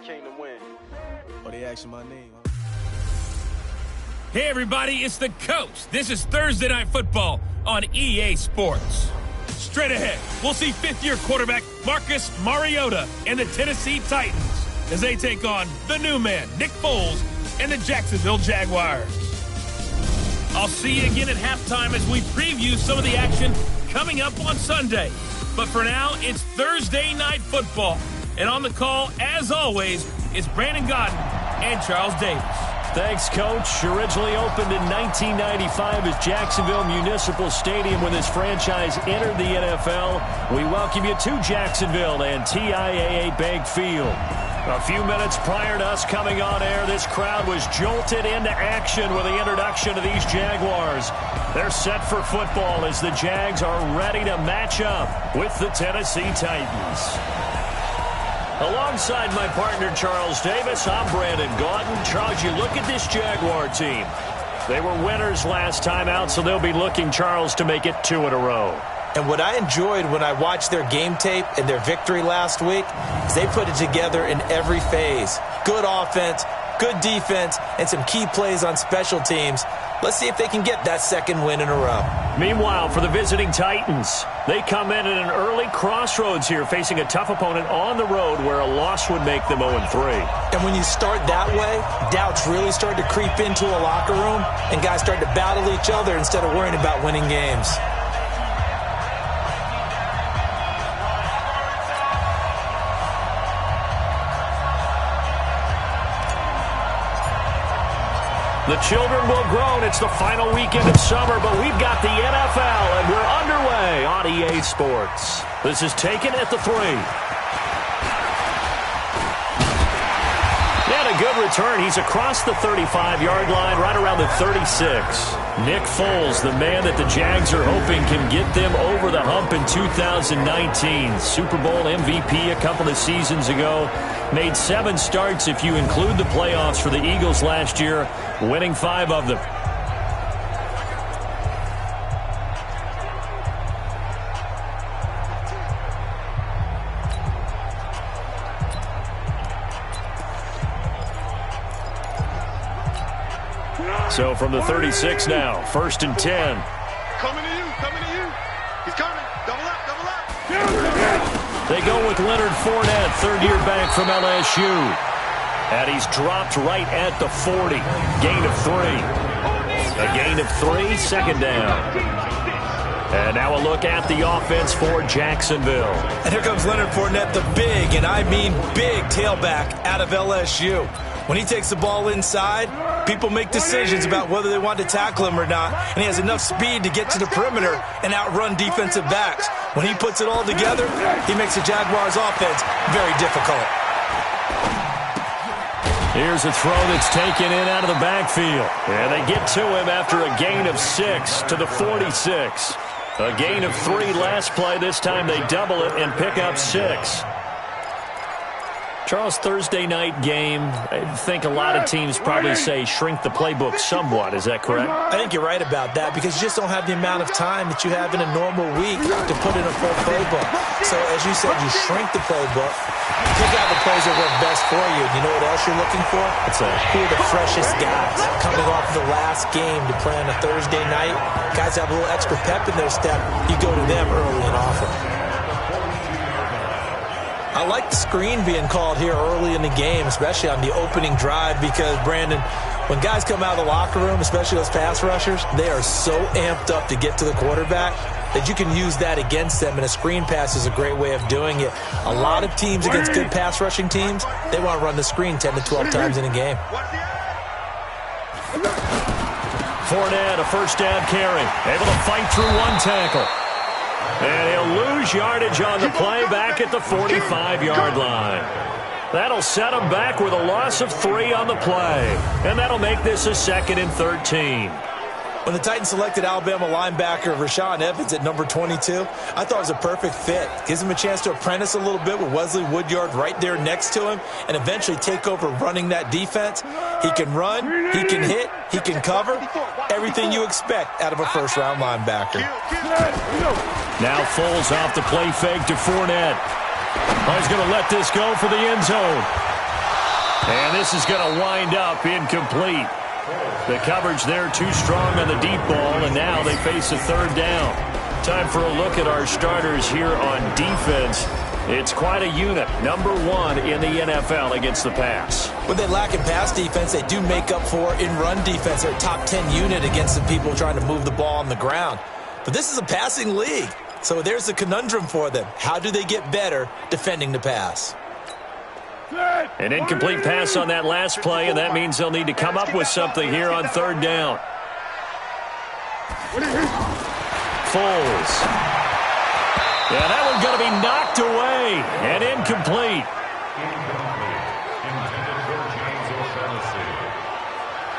came to win. Oh, they asking my name, huh? Hey, everybody, it's the Coach. This is Thursday Night Football on EA Sports. Straight ahead, we'll see fifth-year quarterback Marcus Mariota and the Tennessee Titans as they take on the new man, Nick Foles, and the Jacksonville Jaguars. I'll see you again at halftime as we preview some of the action coming up on Sunday. But for now, it's Thursday Night Football. And on the call, as always, is Brandon Gaudin and Charles Davis. Thanks, Coach. Originally opened in 1995 as Jacksonville Municipal Stadium when this franchise entered the NFL. We welcome you to Jacksonville and TIAA Bank Field. A few minutes prior to us coming on air, this crowd was jolted into action with the introduction of these Jaguars. They're set for football as the Jags are ready to match up with the Tennessee Titans. Alongside my partner, Charles Davis, I'm Brandon Gaudin. Charles, you look at this Jaguar team. They were winners last time out, so they'll be looking, Charles, to make it 2 in a row. And what I enjoyed when I watched their game tape and their victory last week is they put it together in every phase. Good offense, good defense, and some key plays on special teams. Let's see if they can get that second win in a row. Meanwhile, for the visiting Titans, they come in at an early crossroads here, facing a tough opponent on the road where a loss would make them 0-3. And when you start that way, doubts really start to creep into a locker room, and guys start to battle each other instead of worrying about winning games. The children will groan. It's the final weekend of summer, but we've got the NFL, and we're underway on EA Sports. This is taken at the 3. And a good return. He's across the 35-yard line, right around the 36. Nick Foles, the man that the Jags are hoping can get them over the hump in 2019. Super Bowl MVP a couple of seasons ago. Made 7 starts if you include the playoffs for the Eagles last year, winning 5 of them. So from the 36 now, 1st and 10. Coming to you. He's coming. Double up. They go with Leonard Fournette, third-year back from LSU. And he's dropped right at the 40. Gain of 3. A gain of 3, second down. And now a look at the offense for Jacksonville. And here comes Leonard Fournette, the big, and I mean big, tailback out of LSU. When he takes the ball inside, people make decisions about whether they want to tackle him or not, and he has enough speed to get to the perimeter and outrun defensive backs. When he puts it all together, he makes the Jaguars' offense very difficult. Here's a throw that's taken in out of the backfield. And they get to him after a gain of 6 to the 46. A gain of 3 last play. This time they double it and pick up 6. Charles, Thursday night game, I think a lot of teams probably say shrink the playbook somewhat. Is that correct? I think you're right about that because you just don't have the amount of time that you have in a normal week to put in a full playbook. So, as you said, you shrink the playbook, pick out the plays that work best for you. You know what else you're looking for? Who are the freshest guys coming off the last game to play on a Thursday night? Guys have a little extra pep in their step. You go to them early and often. I like the screen being called here early in the game, especially on the opening drive, because, Brandon, when guys come out of the locker room, especially those pass rushers, they are so amped up to get to the quarterback that you can use that against them, and a screen pass is a great way of doing it. A lot of teams against good pass rushing teams, they want to run the screen 10 to 12 times in a game. Fournette, a first down carry, able to fight through one tackle. And he'll lose yardage on the play back at the 45-yard line. That'll set him back with a loss of 3 on the play. And that'll make this a 2nd and 13. When the Titans selected Alabama linebacker Rashaan Evans at number 22, I thought it was a perfect fit. Gives him a chance to apprentice a little bit with Wesley Woodyard right there next to him and eventually take over running that defense. He can run, he can hit, he can cover. Everything you expect out of a first-round linebacker. Now Foles off the play fake to Fournette. Oh, he's going to let this go for the end zone. And this is going to wind up incomplete. The coverage there too strong on the deep ball, and now they face a third down. Time for a look at our starters here on defense. It's quite a unit, number one in the NFL against the pass. When they lack in pass defense, they do make up for in run defense. They're a top 10 unit against the people trying to move the ball on the ground. But this is a passing league, so there's a conundrum for them. How do they get better defending the pass? An incomplete pass on that last play, and that means they'll need to come up with something here on third down. Foles. Yeah, that one's going to be knocked away and incomplete.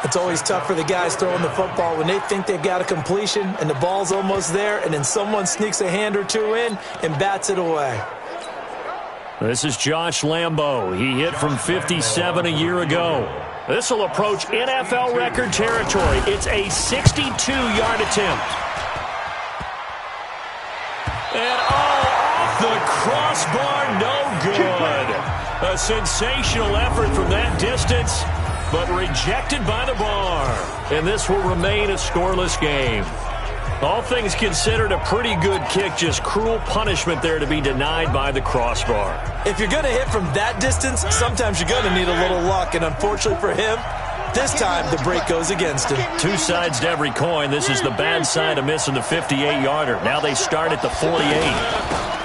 It's always tough for the guys throwing the football when they think they've got a completion and the ball's almost there, and then someone sneaks a hand or two in and bats it away. This is Josh Lambo. He hit from 57 a year ago. This will approach NFL record territory. It's a 62-yard attempt. And off the crossbar, no good. A sensational effort from that distance, but rejected by the bar. And this will remain a scoreless game. All things considered, a pretty good kick, just cruel punishment there to be denied by the crossbar. If you're going to hit from that distance, sometimes you're going to need a little luck, and unfortunately for him, this time the break goes against him. Two sides to every coin. This is the bad side of missing the 58-yarder. Now they start at the 48.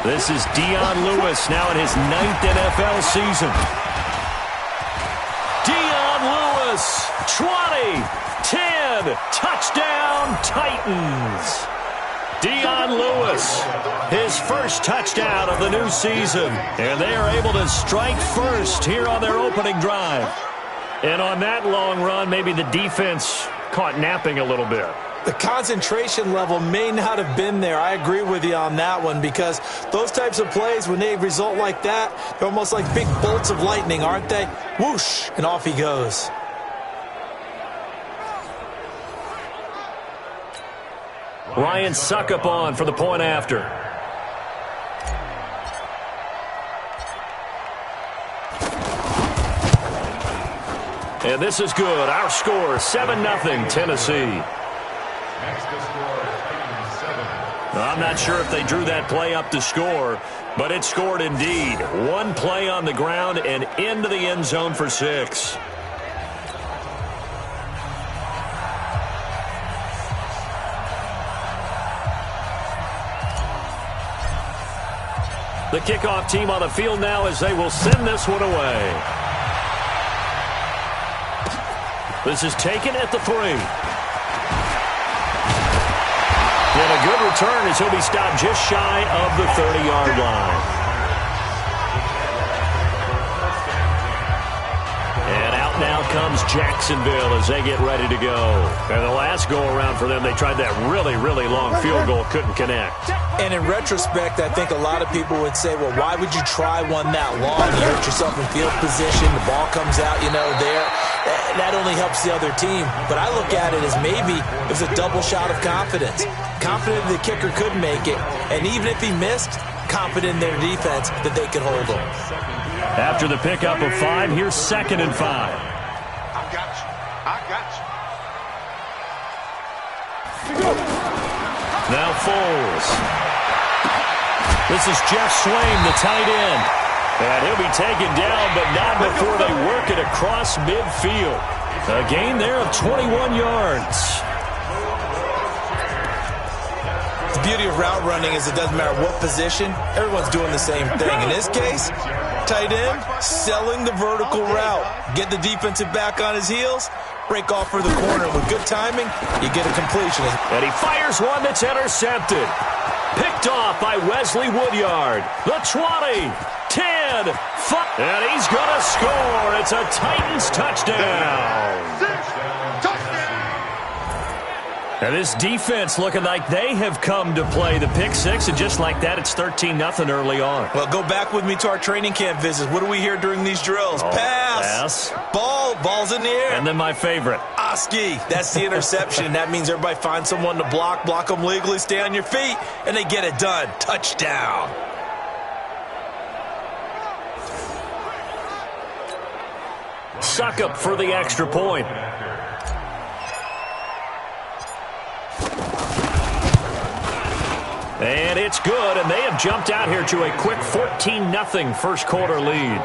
This is Dion Lewis, now in his 9th NFL season. Dion Lewis, 20. 10, touchdown Titans. Dion Lewis, his first touchdown of the new season. And they are able to strike first here on their opening drive. And on that long run, maybe the defense caught napping a little bit. The concentration level may not have been there. I agree with you on that one, because those types of plays, when they result like that, they're almost like big bolts of lightning, aren't they? Whoosh, and off he goes. Ryan Succop on for the point after. And this is good. Our score, 7-0 Tennessee. I'm not sure if they drew that play up to score, but it scored indeed. One play on the ground and into the end zone for 6. The kickoff team on the field now as they will send this one away. This is taken at the 3. And a good return as he'll be stopped just shy of the 30-yard line. And out now comes Jacksonville as they get ready to go. And the last go-around for them, they tried that really, really long field goal, couldn't connect. And in retrospect, I think a lot of people would say, well, why would you try one that long? You hurt yourself in field position. The ball comes out, there. That only helps the other team. But I look at it as maybe it was a double shot of confidence. Confident the kicker could make it. And even if he missed, confident in their defense that they could hold him. After the pickup of 5, here's 2nd and 5. I got you. Now Foles. This is Jeff Swaim, the tight end. And he'll be taken down, but not before they work it across midfield. A gain there of 21 yards. The beauty of route running is it doesn't matter what position, everyone's doing the same thing. In this case, tight end, selling the vertical route. Get the defensive back on his heels, break off for the corner. With good timing, you get a completion. And he fires one that's intercepted. Picked off by Wesley Woodyard. The 20, 10, 5, and he's going to score. It's a Titans touchdown. And this defense looking like they have come to play the pick 6, and just like that, it's 13-0 early on. Well, go back with me to our training camp visits. What do we hear during these drills? Pass. Ball's in the air. And then my favorite. Oski. That's the interception. That means everybody finds someone to block them legally, stay on your feet, and they get it done. Touchdown. Succop for the extra point. And it's good, and they have jumped out here to a quick 14-0 first quarter lead.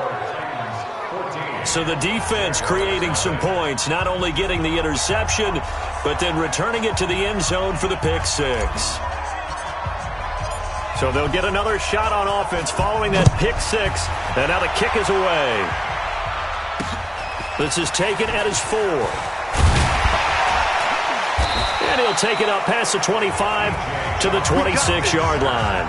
So the defense creating some points, not only getting the interception, but then returning it to the end zone for the pick six. So they'll get another shot on offense following that pick six, and now the kick is away. This is taken at his 4. And he'll take it up past the 25 to the 26-yard line.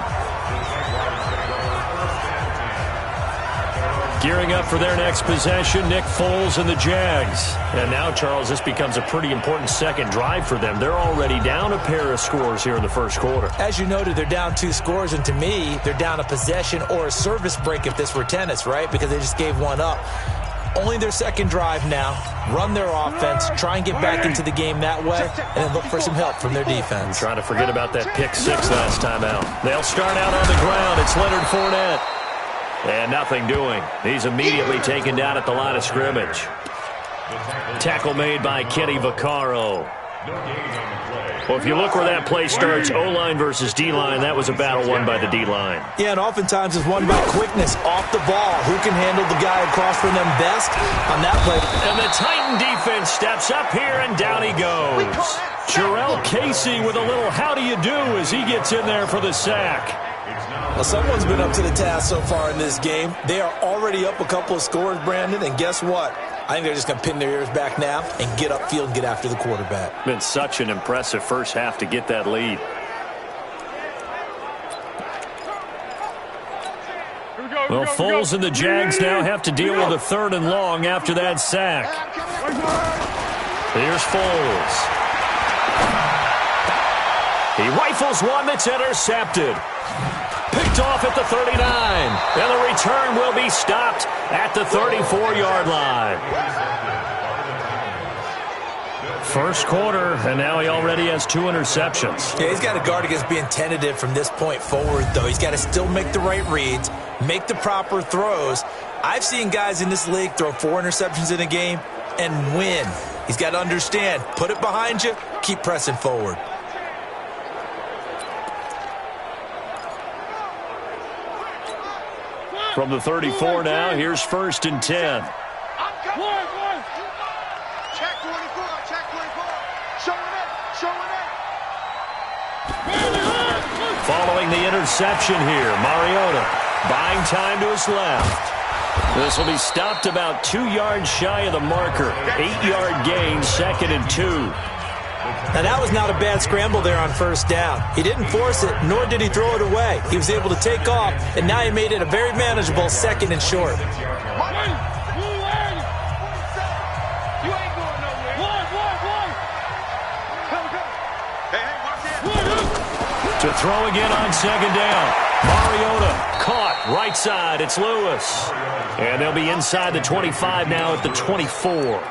Gearing up for their next possession, Nick Foles and the Jags. And now, Charles, this becomes a pretty important second drive for them. They're already down a pair of scores here in the first quarter. As you noted, they're down 2 scores, and to me, they're down a possession or a service break if this were tennis, right? Because they just gave one up. Only their second drive now. Run their offense, try and get back into the game that way, and then look for some help from their defense. Trying to forget about that pick six last time out. They'll start out on the ground. It's Leonard Fournette. And nothing doing. He's immediately taken down at the line of scrimmage. Tackle made by Kenny Vaccaro. Well, if you look where that play starts, O-line versus D-line, that was a battle won by the D-line. Yeah, and oftentimes it's won by quickness off the ball. Who can handle the guy across from them best on that play? And the Titan defense steps up here, and down he goes. Jarrell Casey with a little how do you do as he gets in there for the sack. Well, someone's been up to the task so far in this game. They are already up a couple of scores, Brandon, and guess what? I think they're just going to pin their ears back now and get upfield and get after the quarterback. Been such an impressive first half to get that lead. Well, Foles and the Jags now have to deal with a 3rd and long after that sack. Here's Foles. He rifles one that's intercepted. Picked off at the 39. And the return will be stopped at the 34-yard line. First quarter, and now he already has 2 interceptions. Yeah, he's got to guard against being tentative from this point forward, though. He's got to still make the right reads, make the proper throws. I've seen guys in this league throw 4 interceptions in a game and win. He's got to understand, put it behind you, keep pressing forward. From the 34 now, here's 1st and 10. Check 24. Check 24. Showing it. Following the interception here, Mariota buying time to his left. This will be stopped about 2 yards shy of the marker. 8-yard gain, 2nd and 2. Now, that was not a bad scramble there on 1st down. He didn't force it, nor did he throw it away. He was able to take off, and now he made it a very manageable 2nd and short. To throw again on 2nd down. Mariota caught right side. It's Lewis. And they'll be inside the 25 now at the 24.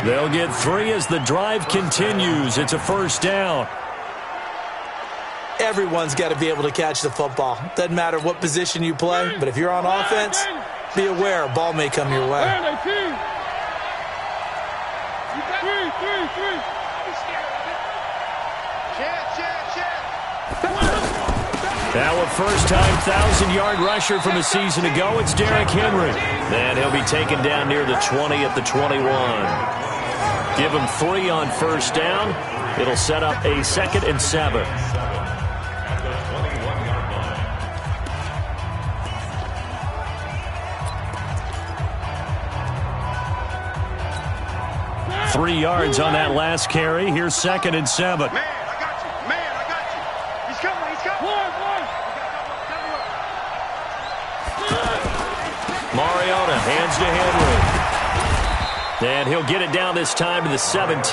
They'll get 3 as the drive continues. It's a 1st down. Everyone's got to be able to catch the football. Doesn't matter what position you play, but if you're on offense, be aware a ball may come your way. Now a first-time 1,000-yard rusher from a season ago, it's Derrick Henry. And he'll be taken down near the 20 at the 21. Give him 3 on 1st down. It'll set up a 2nd and 7. Three yards on that last carry. Here's 2nd and 7. Mariota hands to Henry. And he'll get it down this time to the 17.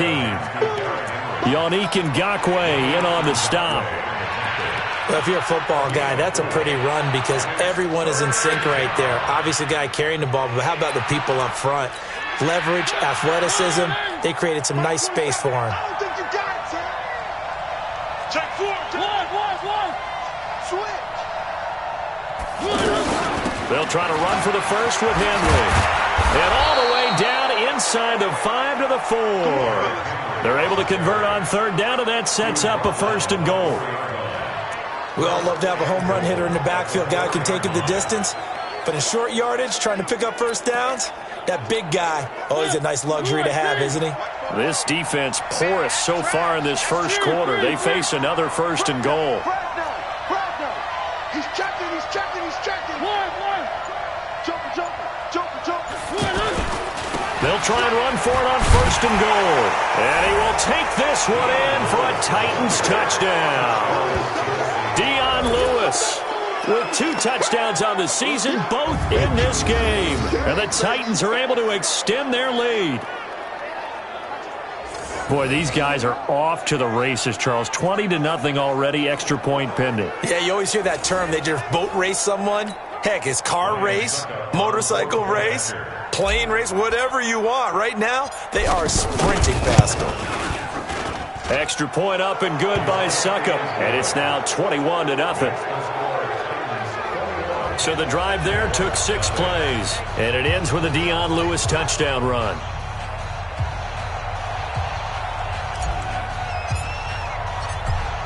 Yannick Ngakoue in on the stop. Well, if you're a football guy, that's a pretty run because everyone is in sync right there. Obviously, the guy carrying the ball, but how about the people up front? Leverage, athleticism, they created some nice space for him. They'll try to run for the first with Henry. And all the way down inside the 5 to the 4. They're able to convert on third down, and that sets up a 1st and goal. We all love to have a home run hitter in the backfield. Guy who can take it the distance. But in short yardage, trying to pick up first downs, that big guy, always a nice luxury to have, isn't he? This defense porous so far in this first quarter. They face another 1st and goal. He's checking. They'll try and run for it on 1st and goal. And he will take this one in for a Titans touchdown. Dion Lewis with 2 touchdowns on the season, both in this game. And the Titans are able to extend their lead. Boy, these guys are off to the races, Charles. 20-0 already, extra point pending. Yeah, you always hear that term. They just boat race someone. Heck, it's car race, motorcycle race, plane race, whatever you want. Right now, they are sprinting past them. Extra point up and good by Succop. And it's now 21-0. So the drive there took 6 plays. And it ends with a Dion Lewis touchdown run.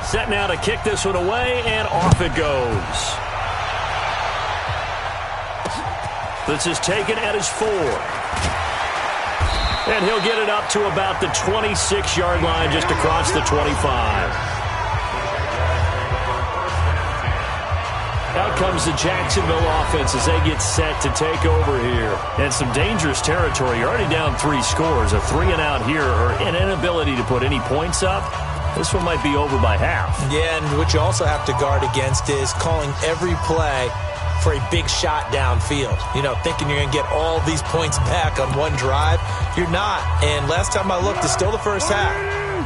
Set now to kick this one away, and off it goes. This is taken at his 4. And he'll get it up to about the 26-yard line, just across the 25. Out comes the Jacksonville offense as they get set to take over here. And some dangerous territory. You're already down 3 scores. A 3-and-out here, or an inability to put any points up. This one might be over by half. Yeah, and what you also have to guard against is calling every play for a big shot downfield. You know, thinking you're going to get all these points back on one drive. You're not. And last time I looked, it's still the first half.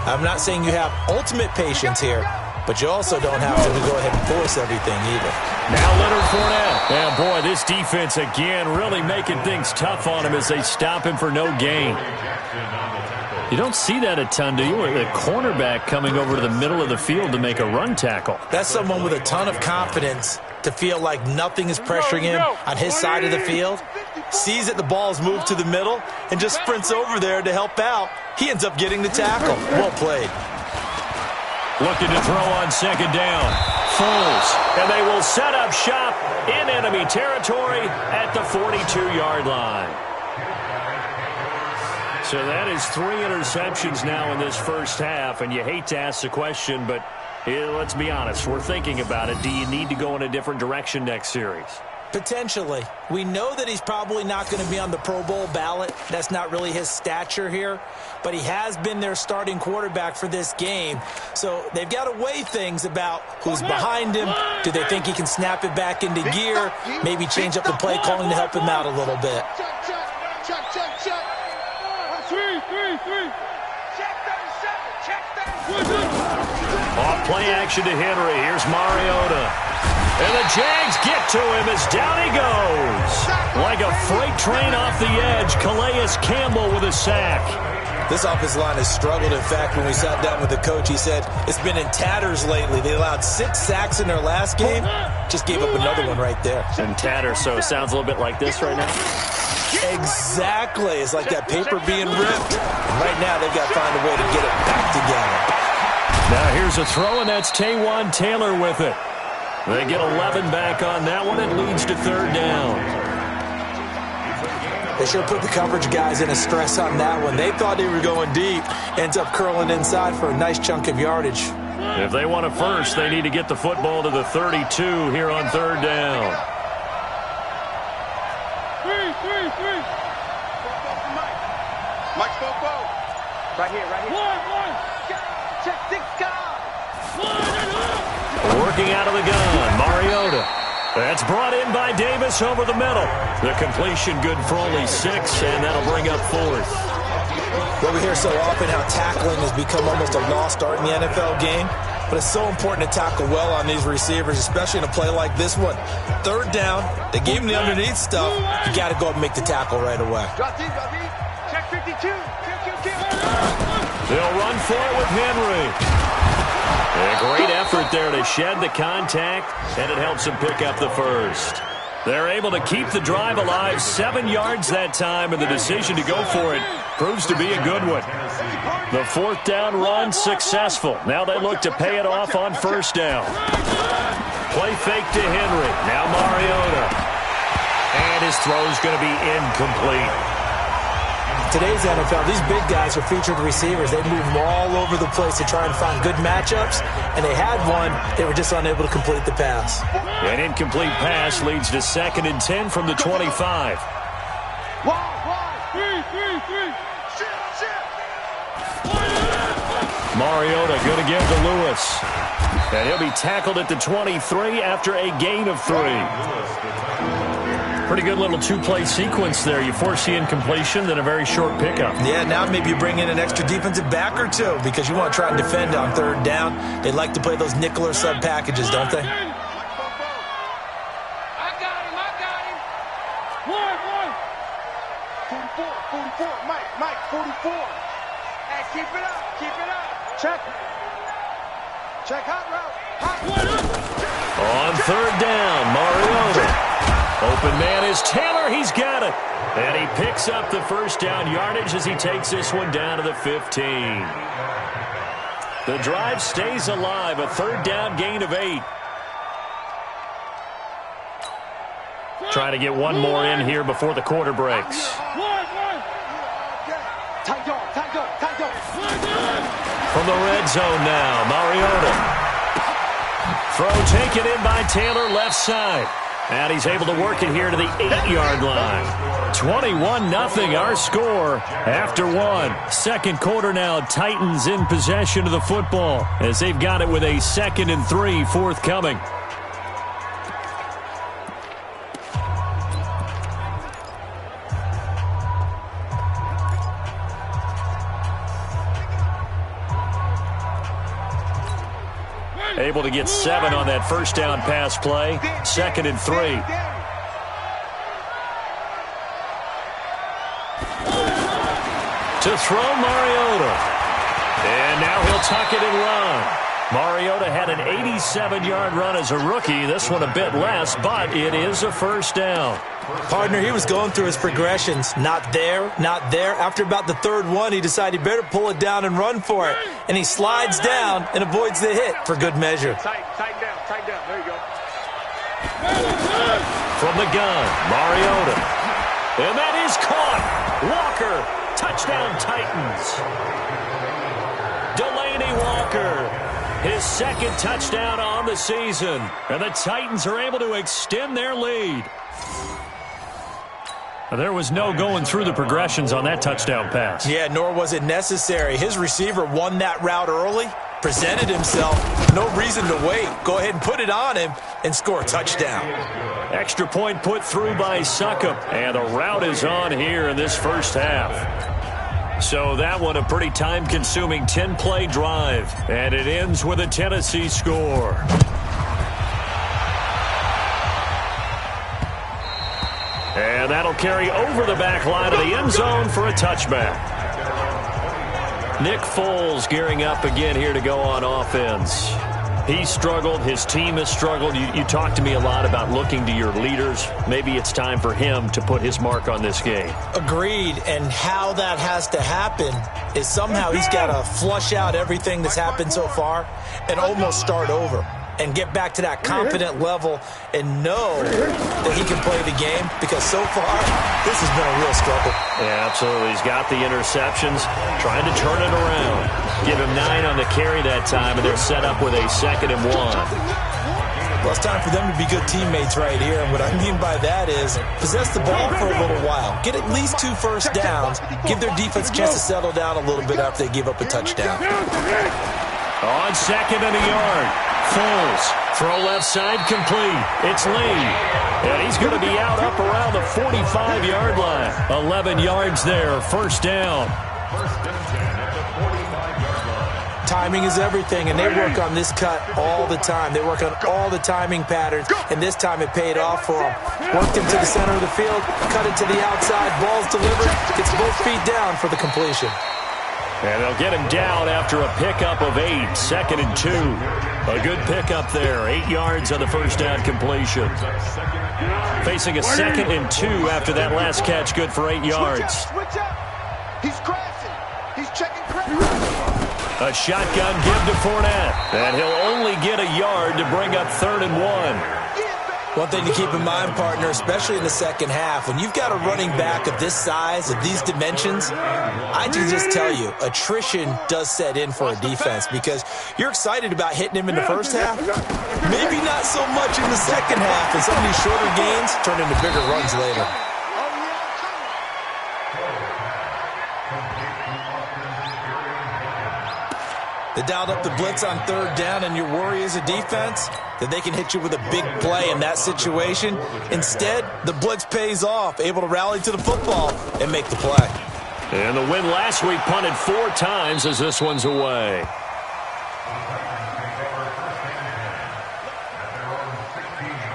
I'm not saying you have ultimate patience here, but you also don't have to go ahead and force everything either. Now Leonard Fournette. And boy, this defense again really making things tough on him as they stop him for no gain. You don't see that a ton, do you? The cornerback coming over to the middle of the field to make a run tackle. That's someone with a ton of confidence to feel like nothing is pressuring him on his side of the field. Sees that the ball is moved to the middle and just sprints over there to help out. He ends up getting the tackle. Well played. Looking to throw on 2nd down. Foles. And they will set up shop in enemy territory at the 42-yard line. So that is 3 interceptions now in this first half, and you hate to ask the question, but let's be honest, we're thinking about it. Do you need to go in a different direction next series? Potentially. We know that he's probably not going to be on the Pro Bowl ballot. That's not really his stature here, but he has been their starting quarterback for this game. So they've got to weigh things about who's behind him. Do they think he can snap it back into gear? Maybe change up the play calling to help him out a little bit. Off play action to Henry. Here's Mariota. And the Jags get to him as down he goes. Like a freight train off the edge, Calais Campbell with a sack. This offensive line has struggled. In fact, when we sat down with the coach, he said it's been in tatters lately. They allowed 6 sacks in their last game. Just gave up another one right there. In tatters, so it sounds a little bit like this right now. Exactly. It's like that paper being ripped. Right now, they've got to find a way to get it back together. Now here's a throw, and that's Taywan Taylor with it. They get 11 back on that one. It leads to 3rd down. They should have put the coverage guys in a stress on that one. They thought they were going deep. Ends up curling inside for a nice chunk of yardage. If they want a first, they need to get the football to the 32 here on 3rd down. Mike spoke both. Right here. One. Check 6 guys. Working out of the gun, Mariota. That's brought in by Davis over the middle. The completion good for only 6, and that'll bring up 4th. Well, we hear so often how tackling has become almost a lost art in the NFL game, but it's so important to tackle well on these receivers, especially in a play like this one. 3rd down, they gave him the underneath stuff. You got to go up and make the tackle right away. Drop deep. Check 52. They'll run for it with Henry. A great effort there to shed the contact, and it helps him pick up the first. They're able to keep the drive alive, 7 yards that time, and the decision to go for it proves to be a good one. The fourth down run successful. Now they look to pay it off on first down. Play fake to Henry. Now Mariota. And his throw's going to be incomplete. Today's NFL, these big guys are featured receivers. They move all over the place to try and find good matchups, and they had one. They were just unable to complete the pass. An incomplete pass leads to 2nd and 10 from the 25. Mariota going to give to Lewis. And he'll be tackled at the 23 after a gain of 3. Pretty good little two-play sequence there. You force the incompletion, then a very short pickup. Yeah, now maybe you bring in an extra defensive back or two because you want to try and defend on third down. They like to play those nickel or sub packages, don't they? I got him. 44, Mike, 44. Hey, keep it up. Check hot route. On third down, Mariota. Open man is Taylor. He's got it. And he picks up the first down yardage as he takes this one down to the 15. The drive stays alive. A third down gain of 8. Trying to get one more in here before the quarter breaks. Tight dog. From the red zone now, Mariota. Throw taken in by Taylor, left side. And he's able to work it here to the 8-yard line. 21-0 our score after 1. Second quarter now, Titans in possession of the football as they've got it with a 2nd and 3 forthcoming. Able to get 7 on that first down pass play. 2nd and 3. To throw Mariota. And now he'll tuck it and run. Mariota had an 87-yard run as a rookie. This one a bit less, but it is a first down. Partner, he was going through his progressions. Not there. After about the third one, he decided he better pull it down and run for it. And he slides down and avoids the hit for good measure. Tight down. There you go. From the gun, Mariota. And that is caught. Walker. Touchdown, Titans. Delaney Walker. His 2nd touchdown on the season. And the Titans are able to extend their lead. There was no going through the progressions on that touchdown pass. Yeah, nor was it necessary. His receiver won that route early, presented himself. No reason to wait. Go ahead and put it on him and score a touchdown. Extra point put through by Succop. And the route is on here in this first half. So that one a pretty time-consuming 10-play drive. And it ends with a Tennessee score. And that'll carry over the back line of the end zone for a touchback. Nick Foles gearing up again here to go on offense. He struggled. His team has struggled. You talked to me a lot about looking to your leaders. Maybe it's time for him to put his mark on this game. Agreed. And how that has to happen is somehow he's got to flush out everything that's happened so far and almost start over and get back to that confident level and know that he can play the game, because so far this has been a real struggle. Yeah, absolutely. He's got the interceptions, trying to turn it around. Give him 9 on the carry that time, and they're set up with a 2nd and 1. Well, it's time for them to be good teammates right here, and what I mean by that is possess the ball for a little while. Get at least 2 first downs. Give their defense a chance to settle down a little bit after they give up a touchdown. On 2nd and a yard. Foles, throw left side complete. It's Lee. And he's going to be out up around the 45-yard line. 11 yards there, first down. Timing is everything, and they work on this cut all the time. They work on all the timing patterns, and this time it paid off for them. Worked him to the center of the field, cut it to the outside, ball's delivered, gets both feet down for the completion. And they'll get him down after a pickup of 8, 2nd and 2. A good pickup there, 8 yards on the first down completion. Facing a 2nd and 2 after that last catch, good for 8 yards. Switch out. He's crashing. He's checking credit. A shotgun give to Fournette. And he'll only get a yard to bring up 3rd and 1. One thing to keep in mind, partner, especially in the second half, when you've got a running back of this size, of these dimensions, I can just tell you, attrition does set in for a defense because you're excited about hitting him in the first half. Maybe not so much in the second half, and some of these shorter gains turn into bigger runs later. They dialed up the blitz on 3rd down, and your worry as a defense that they can hit you with a big play in that situation. Instead, the blitz pays off, able to rally to the football and make the play. And the win last week punted 4 times as this one's away.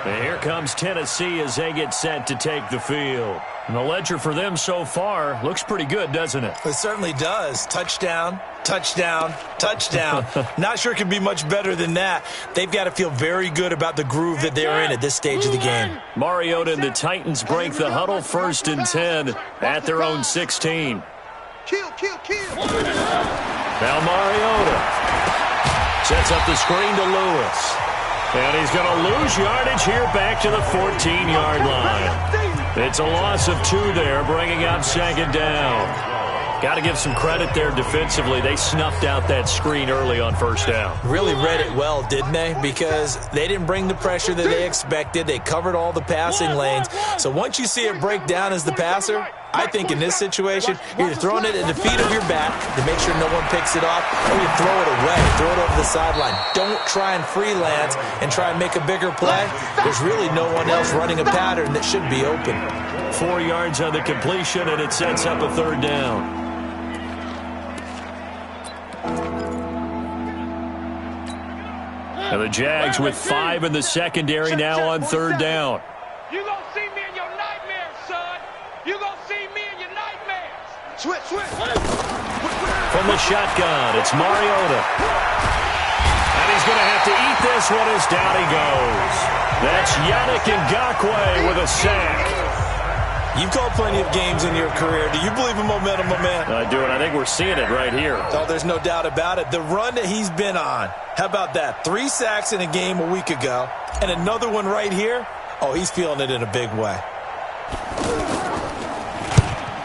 And here comes Tennessee as they get set to take the field. And the ledger for them so far looks pretty good, doesn't it? It certainly does. Touchdown, touchdown, touchdown. Not sure it can be much better than that. They've got to feel very good about the groove that they're in at this stage of the game. Mariota and the Titans break the huddle, 1st and 10 at their own 16. Kill. Now Mariota sets up the screen to Lewis. And he's going to lose yardage here back to the 14-yard line. It's a loss of 2 there, bringing up 2nd down. Got to give some credit there defensively. They snuffed out that screen early on 1st down. Really read it well, didn't they? Because they didn't bring the pressure that they expected. They covered all the passing lanes. So once you see it break down as the passer, I think in this situation, you're either throwing it at the feet of your back to make sure no one picks it off, or you throw it away, throw it over the sideline. Don't try and freelance and try and make a bigger play. There's really no one else running a pattern that should be open. 4 yards on the completion, and it sets up a 3rd down. And the Jags with 5 in the secondary now on 3rd down. You gonna see me in your nightmares, son. You gonna see me in your nightmares. Switch. From the shotgun, it's Mariota. And he's going to have to eat this one as down he goes. That's Yannick Ngakoue with a sack. You've called plenty of games in your career. Do you believe in momentum, my man? I do, and I think we're seeing it right here. Oh, there's no doubt about it. The run that he's been on, how about that? 3 sacks in a game a week ago, and another one right here. Oh, he's feeling it in a big way.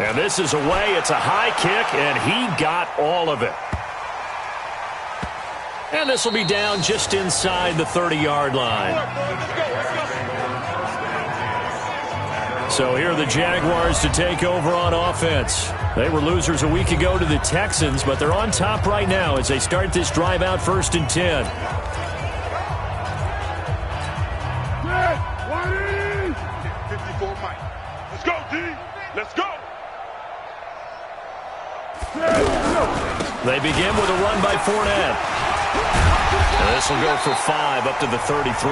And this is away. It's a high kick, and he got all of it. And this will be down just inside the 30-yard line. So here are the Jaguars to take over on offense. They were losers a week ago to the Texans, but they're on top right now as they start this drive out 1st and 10. 54 Mike. Let's go, D. Let's go. They begin with a run by Fournette. And this will go for 5 up to the 33.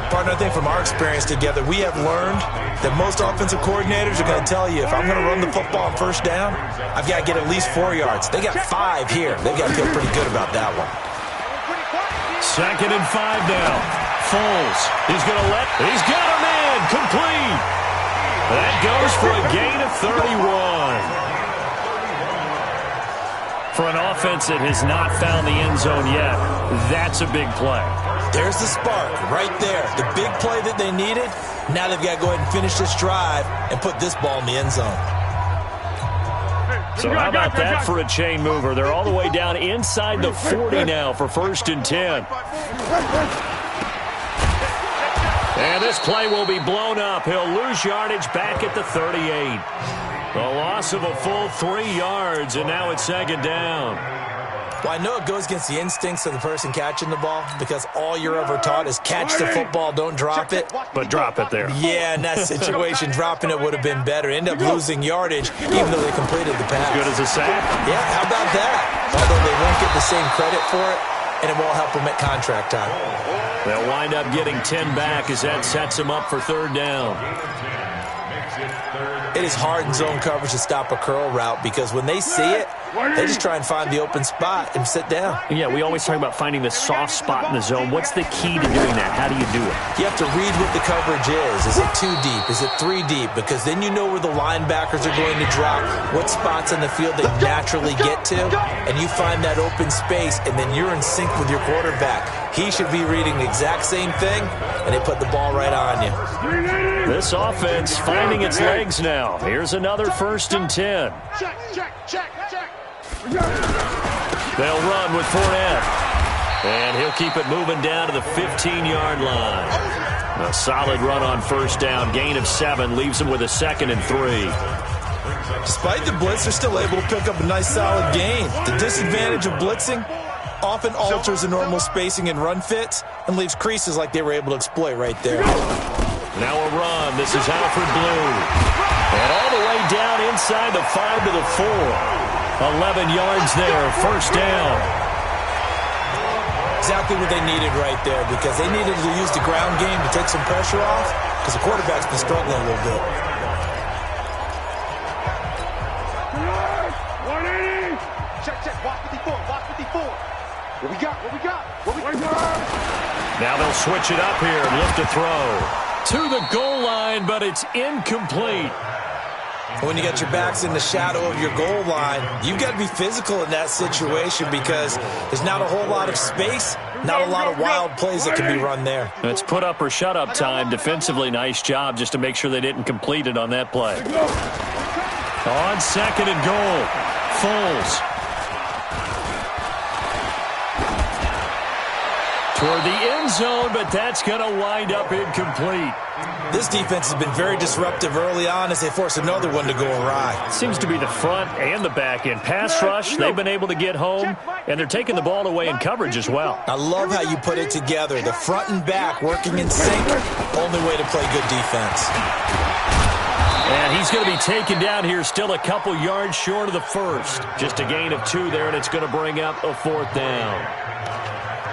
Partner, I think from our experience together, we have learned that most offensive coordinators are going to tell you, if I'm going to run the football on 1st down, I've got to get at least 4 yards. They got 5 here. They've got to feel pretty good about that one. 2nd and 5 now. Foles. He's going to he's got a man. Complete. That goes for a gain of 31. For an offense that has not found the end zone yet, that's a big play. There's the spark right there. The big play that they needed. Now they've got to go ahead and finish this drive and put this ball in the end zone. So how about that for a chain mover? They're all the way down inside the 40 now for 1st and 10. And this play will be blown up. He'll lose yardage back at the 38. A loss of a full 3 yards, and now it's 2nd down. Well, I know it goes against the instincts of the person catching the ball because all you're ever taught is catch the football, don't drop it. But drop it there. Yeah, in that situation, dropping it would have been better. End up losing yardage even though they completed the pass. Good as a sack? Yeah, how about that? Although they won't get the same credit for it, and it won't help them at contract time. They'll wind up getting 10 back as that sets them up for 3rd down. It is hard in zone coverage to stop a curl route because when they see it, they just try and find the open spot and sit down. Yeah, we always talk about finding the soft spot in the zone. What's the key to doing that? How do you do it? You have to read what the coverage is. Is it 2 deep? Is it 3 deep? Because then you know where the linebackers are going to drop, what spots in the field they naturally get to, and you find that open space, and then you're in sync with your quarterback. He should be reading the exact same thing, and they put the ball right on you. This offense finding its legs now. Here's another 1st and 10. Check. They'll run with Fournette. And he'll keep it moving down to the 15-yard line. A solid run on 1st down. Gain of 7 leaves them with a 2nd and 3. Despite the blitz, they're still able to pick up a nice solid gain. The disadvantage of blitzing often alters the normal spacing and run fits and leaves creases like they were able to exploit right there. Now a run. This is Alfred Blue. And all the way down inside the 5 to the 4. 11 yards there, 1st down. Exactly what they needed right there because they needed to use the ground game to take some pressure off because the quarterback's been struggling a little bit. Check. Watch 54. What we got? Now they'll switch it up here and lift a throw. To the goal line, but it's incomplete. When you got your backs in the shadow of your goal line, you've got to be physical in that situation because there's not a whole lot of space, not a lot of wild plays that can be run there. It's put up or shut up time. Defensively, nice job just to make sure they didn't complete it on that play. On 2nd and goal, Foles. Toward the end zone, but that's going to wind up incomplete. This defense has been very disruptive early on as they force another one to go awry. Seems to be the front and the back end. Pass rush, they've been able to get home, and they're taking the ball away in coverage as well. I love how you put it together. The front and back working in sync, only way to play good defense. And he's going to be taken down here still a couple yards short of the 1st. Just a gain of 2 there, and it's going to bring up a 4th down.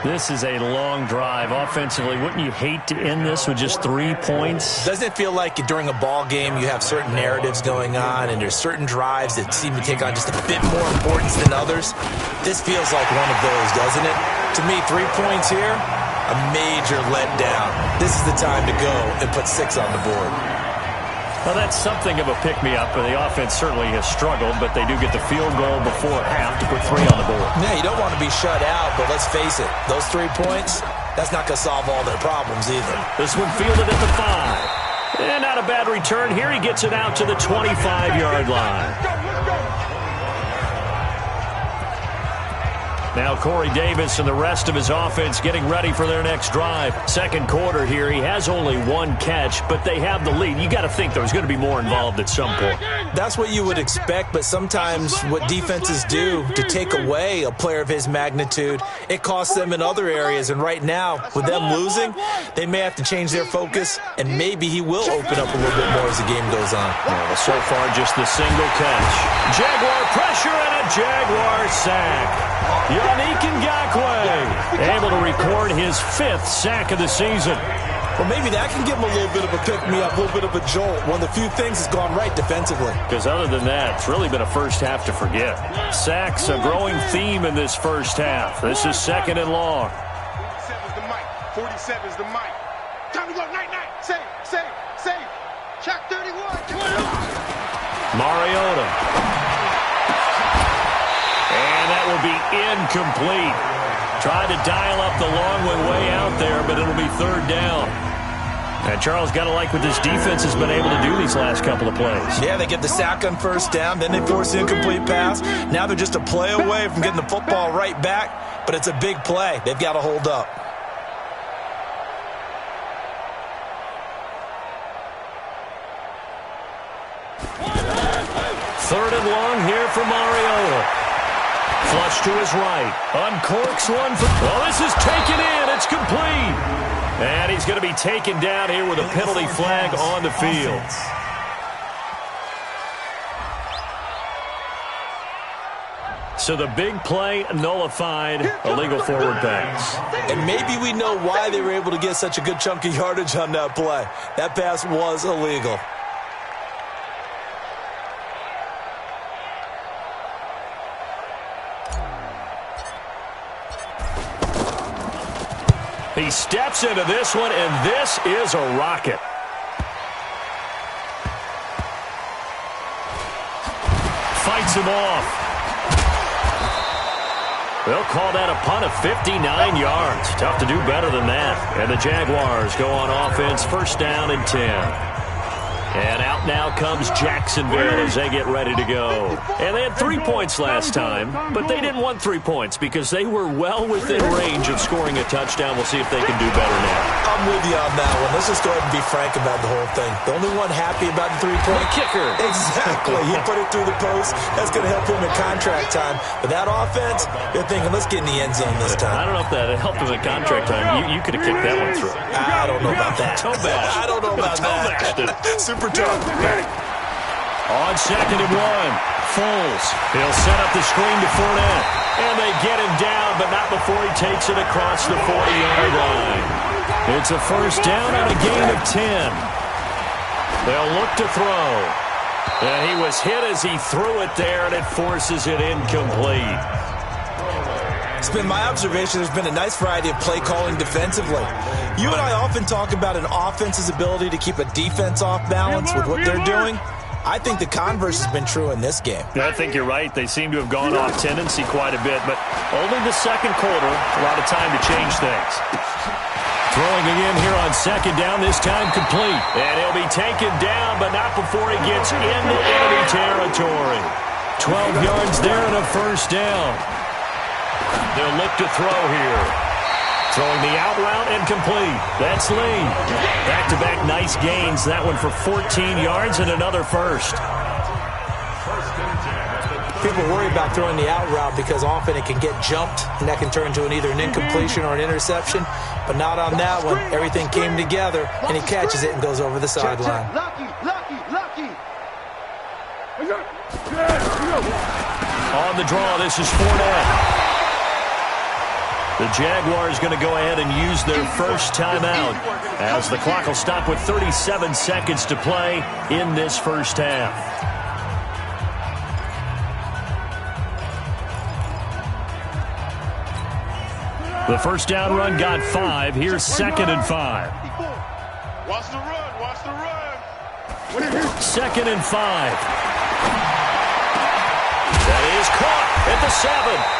This is a long drive. Offensively, wouldn't you hate to end this with just 3 points? Doesn't it feel like during a ball game you have certain narratives going on and there's certain drives that seem to take on just a bit more importance than others? This feels like one of those, doesn't it? To me, 3 points here, a major letdown. This is the time to go and put 6 on the board. Well, that's something of a pick-me-up. The offense certainly has struggled, but they do get the field goal before half to put 3 on the board. Yeah, you don't want to be shut out, but let's face it, those 3 points, that's not going to solve all their problems either. This one fielded at the 5. And not a bad return. Here he gets it out to the 25-yard line. Now Corey Davis and the rest of his offense getting ready for their next drive. 2nd quarter here. He has only 1 catch, but they have the lead. You got to think there's going to be more involved at some point. That's what you would expect, but sometimes what defenses do to take away a player of his magnitude, it costs them in other areas. And right now, with them losing, they may have to change their focus, and maybe he will open up a little bit more as the game goes on. Well, so far, just the single catch. Jaguar pressure and a Jaguar sack. Yannick Ngakoue able to record his 5th sack of the season. Well, maybe that can give him a little bit of a pick-me-up, a little bit of a jolt. One of the few things that's gone right defensively. Because other than that, it's really been a first half to forget. Sacks, a growing theme in this first half. This is 2nd and long. 47 is the mic. 47 is the mic. Time to go. Night. Save. Check 31. Mariota. And that will be incomplete. Tried to dial up the long one way out there, but it'll be 3rd down. And Charles, got to like what this defense has been able to do these last couple of plays. Yeah, they get the sack on 1st down, then they force the incomplete pass. Now they're just a play away from getting the football right back, but it's a big play. They've got to hold up. Third and long here for Mariota. Flush to his right. Uncorks one for... Well, this is taken in. It's complete. And he's going to be taken down here with a penalty flag on the field. So the big play nullified, illegal forward pass. And maybe we know why they were able to get such a good chunk of yardage on that play. That pass was illegal. he steps into this one, and this is a rocket. Fights him off. They'll call that a punt of 59 yards. Tough to do better than that. And the Jaguars go on offense, first down and 10. And out now comes Jacksonville as they get ready to go. And they had 3 points last time, but they didn't want 3 points because they were well within range of scoring a touchdown. We'll see if they can do better now. I'm with you on that one. Let's just go ahead and be frank about the whole thing. The only one happy about the three-point kicker. Exactly. He put it through the post. That's going to help him in contract time. But that offense, they're thinking, let's get in the end zone this time. I don't know if that helped him in contract time. You could have kicked that one through. I don't know about that. Toe-bashed. I don't know about that. Super tough. On 2nd and 1, Foles. He'll set up the screen to Fournette. And they get him down, but not before he takes it across the 40-yard line. It's a first down on a gain of 10. They'll look to throw. And he was hit as he threw it there, and it forces it incomplete. It's been my observation there's been a nice variety of play calling defensively. You and I often talk about an offense's ability to keep a defense off balance with what they're doing. I think the converse has been true in this game. I think you're right. They seem to have gone off tendency quite a bit, but only the second quarter, a lot of time to change things. Throwing again here on 2nd down, this time complete. And he'll be taken down, but not before he gets into enemy territory. 12 yards there and a first down. They'll look to throw here. Throwing the out route and complete. That's Lee. Back-to-back nice gains. That one for 14 yards and another first. People worry about throwing the out route because often it can get jumped, and that can turn into either an incompletion or an interception. But not on that one. Everything came together, and he catches it and goes over the sideline. Lucky. On the draw, this is Fournette. The Jaguars going to go ahead and use their first timeout as the clock will stop with 37 seconds to play in this first half. The first down run got 5. Here's 2nd and 5. Watch the run. 2nd and 5. That is caught at the 7.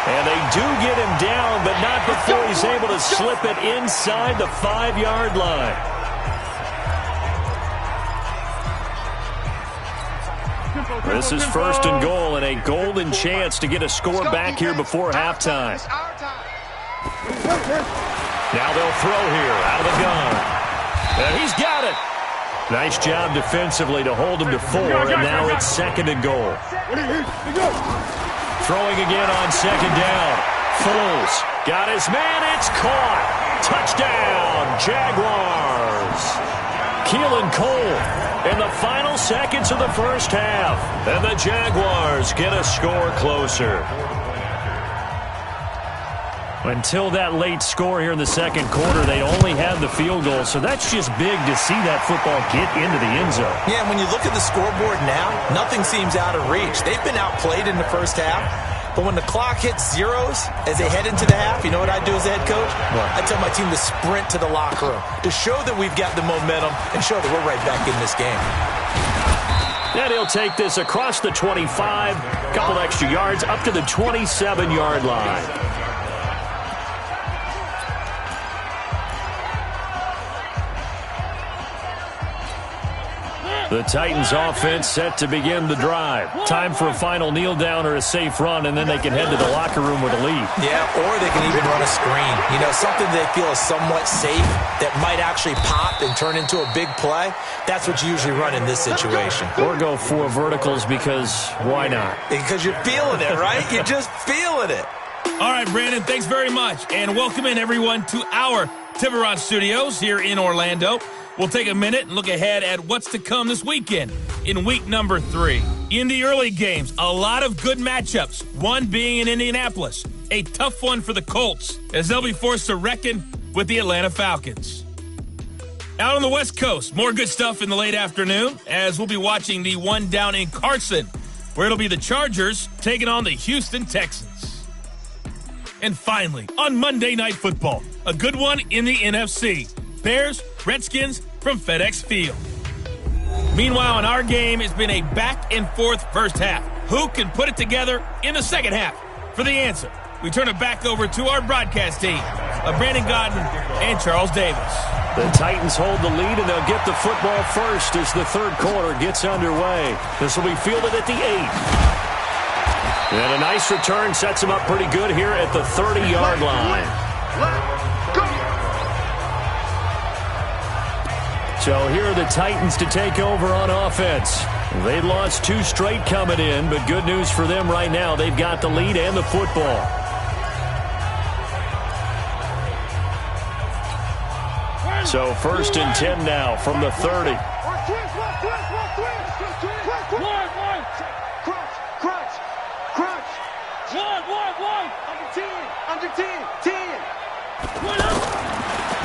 And they do get him down, but not before he's able to slip it inside the 5-yard line. This is 1st and goal, and a golden chance to get a score back here before halftime. Now they'll throw here out of the gun. And he's got it. Nice job defensively to hold him to 4, and now it's 2nd and goal. Throwing again on 2nd down. Foles got his man. It's caught. Touchdown, Jaguars. Keelan Cole in the final seconds of the first half. And the Jaguars get a score closer. Until that late score here in the second quarter, they only had the field goal, so that's just big to see that football get into the end zone. Yeah, and when you look at the scoreboard now, nothing seems out of reach. They've been outplayed in the first half, but when the clock hits zeros as they head into the half, you know what I do as a head coach? What? I tell my team to sprint to the locker room to show that we've got the momentum and show that we're right back in this game. And he'll take this across the 25, couple extra yards, up to the 27-yard line. The Titans offense set to begin the drive. Time for a final kneel down or a safe run, and then they can head to the locker room with a lead. Yeah, or they can even run a screen. You know, something they feel is somewhat safe that might actually pop and turn into a big play. That's what you usually run in this situation. Or go 4 verticals because why not? Because you're feeling it, right? You're just feeling it. All right, Brandon, thanks very much. And welcome in, everyone, to our Tiburon Studios here in Orlando. We'll take a minute and look ahead at what's to come this weekend in week number 3. In the early games, a lot of good matchups, one being in Indianapolis. A tough one for the Colts as they'll be forced to reckon with the Atlanta Falcons. Out on the West Coast, more good stuff in the late afternoon as we'll be watching the one down in Carson, where it'll be the Chargers taking on the Houston Texans. And finally, on Monday Night Football, a good one in the NFC. Bears, Redskins from FedEx Field. Meanwhile, in our game, it's been a back-and-forth first half. Who can put it together in the second half? For the answer, we turn it back over to our broadcast team of Brandon Gaudin and Charles Davis. The Titans hold the lead, and they'll get the football first as the third quarter gets underway. This will be fielded at the 8. And a nice return sets them up pretty good here at the 30-yard line. So here are the Titans to take over on offense. They lost 2 straight coming in, but good news for them right now. They've got the lead and the football. So 1st and 10 now from the 30.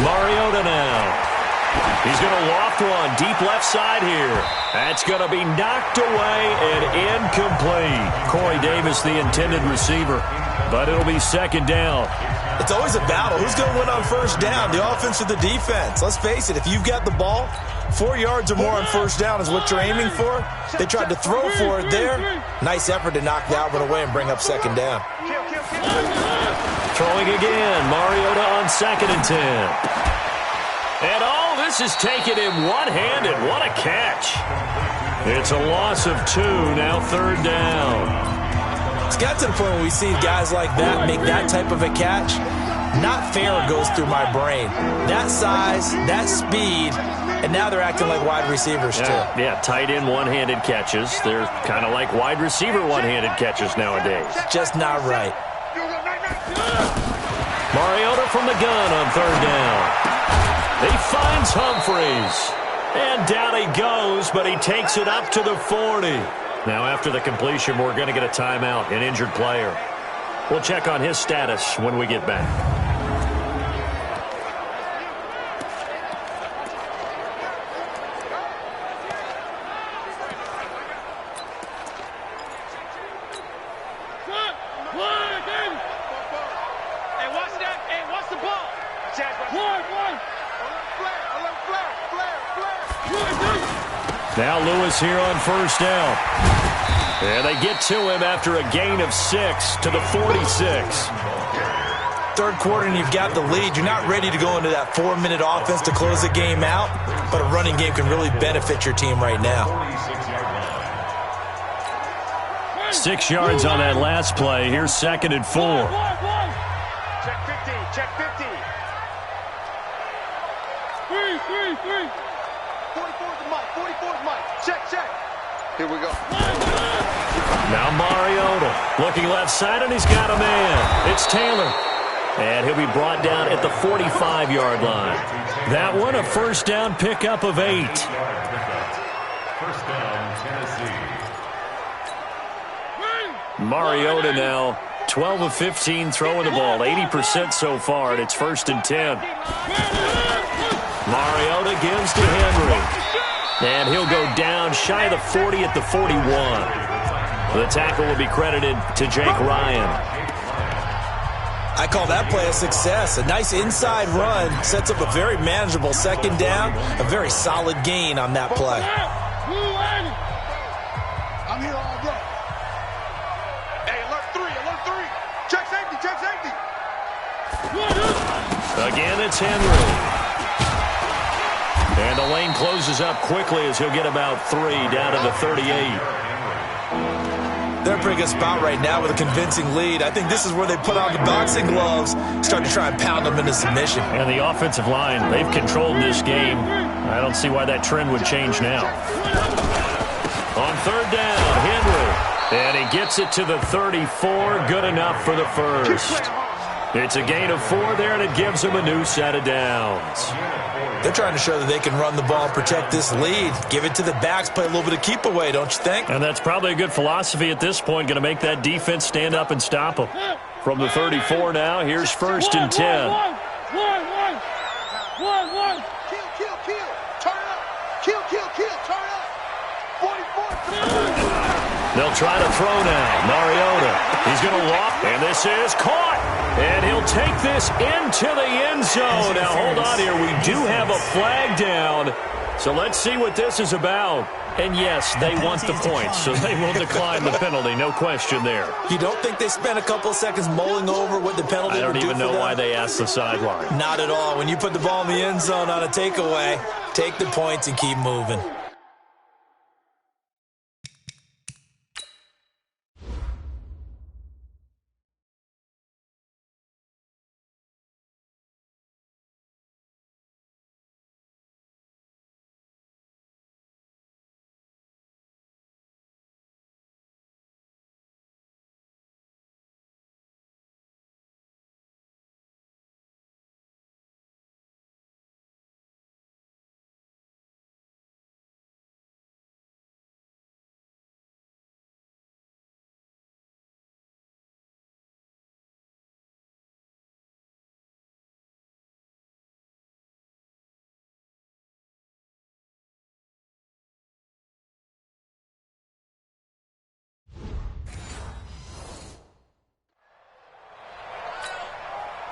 Mariota now. He's going to loft one deep left side here. That's going to be knocked away and incomplete. Corey Davis, the intended receiver, but it'll be 2nd down. It's always a battle. Who's going to win on 1st down, the offense or the defense? Let's face it, if you've got the ball, 4 yards or more on 1st down is what you're aiming for. They tried to throw for it there. Nice effort to knock that one away and bring up 2nd down. Throwing again, Mariota on 2nd and 10. And all this is taken in one-handed. What a catch. It's a loss of 2, now 3rd down. It's got to the point where we see guys like that make that type of a catch. Not fair goes through my brain. That size, that speed, and now they're acting like wide receivers too. Yeah, tight end one-handed catches. They're kind of like wide receiver one-handed catches nowadays. Just not right. Mariota from the gun on 3rd down. He finds Humphreys. And down he goes, but he takes it up to the 40. Now after the completion, we're going to get a timeout, an injured player. We'll check on his status when we get back. Now Lewis here on 1st down. And they get to him after a gain of 6 to the 46. 3rd quarter and you've got the lead. You're not ready to go into that 4-minute offense to close the game out, but a running game can really benefit your team right now. 6 yards on that last play. Here's 2nd and 4. Check 50, check 50. 3. 44's the mic, 44's mic. Check. Here we go. Now Mariota looking left side, and he's got a man. It's Taylor. And he'll be brought down at the 45-yard line. That one, a 1st down pickup of 8. 1st down, Tennessee. Mariota now 12 of 15 throwing the ball, 80% so far, and it's 1st and 10. Mariota gives to Henry. And he'll go down shy of the 40 at the 41. The tackle will be credited to Jake Ryan. I call that play a success. A nice inside run sets up a very manageable 2nd down. A very solid gain on that play. I'm here all day. Hey, alert 3. Check safety. Again, it's Henry. And the lane closes up quickly as he'll get about 3 down to the 38. They're in a pretty good spot right now with a convincing lead. I think this is where they put on the boxing gloves, start to try and pound them into submission. And the offensive line, they've controlled this game. I don't see why that trend would change now. On 3rd down, Henry. And he gets it to the 34. Good enough for the 1st. It's a gain of 4 there, and it gives them a new set of downs. They're trying to show that they can run the ball and protect this lead. Give it to the backs, play a little bit of keep away, don't you think? And that's probably a good philosophy at this point, going to make that defense stand up and stop them. From the 34 now, here's 1st and 10. One. Kill. Turn up. Kill. Turn up. 44. They'll try to throw now. Mariota. He's going to lob, and this is caught. And he'll take this into the end zone. Now, hold on here. We do have a flag down. So let's see what this is about. And yes, they want the points, so they will decline the penalty. No question there. You don't think they spent a couple seconds mulling over what the penalty would do for them? I don't even know why they asked the sideline. Not at all. When you put the ball in the end zone on a takeaway, take the points and keep moving.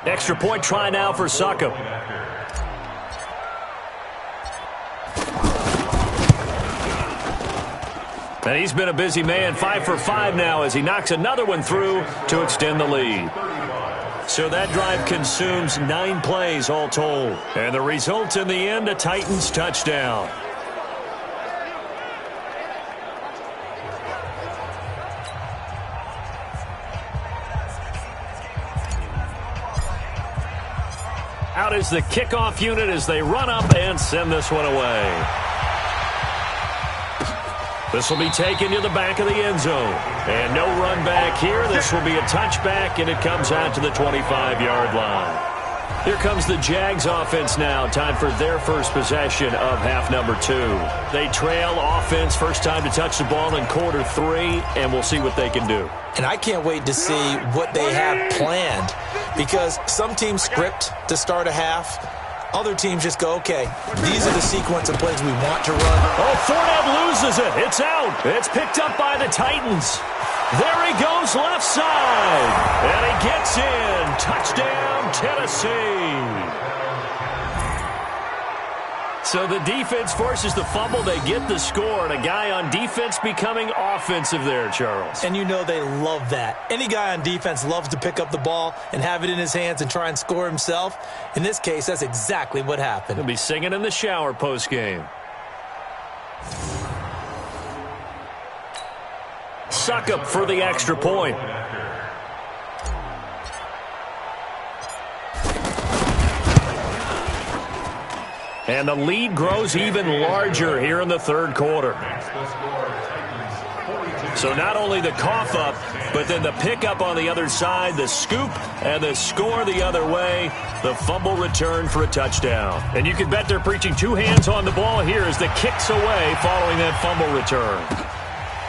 Extra point try now for Succop. And he's been a busy man, 5 for 5 now as he knocks another one through to extend the lead. So that drive consumes 9 plays all told. And the result in the end, a Titans touchdown. Out is the kickoff unit as they run up and send this one away. This will be taken to the back of the end zone. And no run back here. This will be a touchback, and it comes out to the 25-yard line. Here comes the Jags offense now. Time for their first possession of half number 2. They trail offense, first time to touch the ball in quarter 3, and we'll see what they can do. And I can't wait to see what they have planned, because some teams script to start a half. Other teams just go, okay, these are the sequence of plays we want to run. Oh, Fournette loses it. It's out. It's picked up by the Titans. There he goes left side. And he gets in. Touchdown, Tennessee. So the defense forces the fumble. They get the score. And a guy on defense becoming offensive there, Charles. And you know they love that. Any guy on defense loves to pick up the ball and have it in his hands and try and score himself. In this case, that's exactly what happened. He'll be singing in the shower post-game. Succop for the extra point. And the lead grows even larger here in the third quarter. So not only the cough up, but then the pickup on the other side, the scoop, and the score the other way, the fumble return for a touchdown. And you can bet they're preaching 2 hands on the ball here as the kick's away following that fumble return.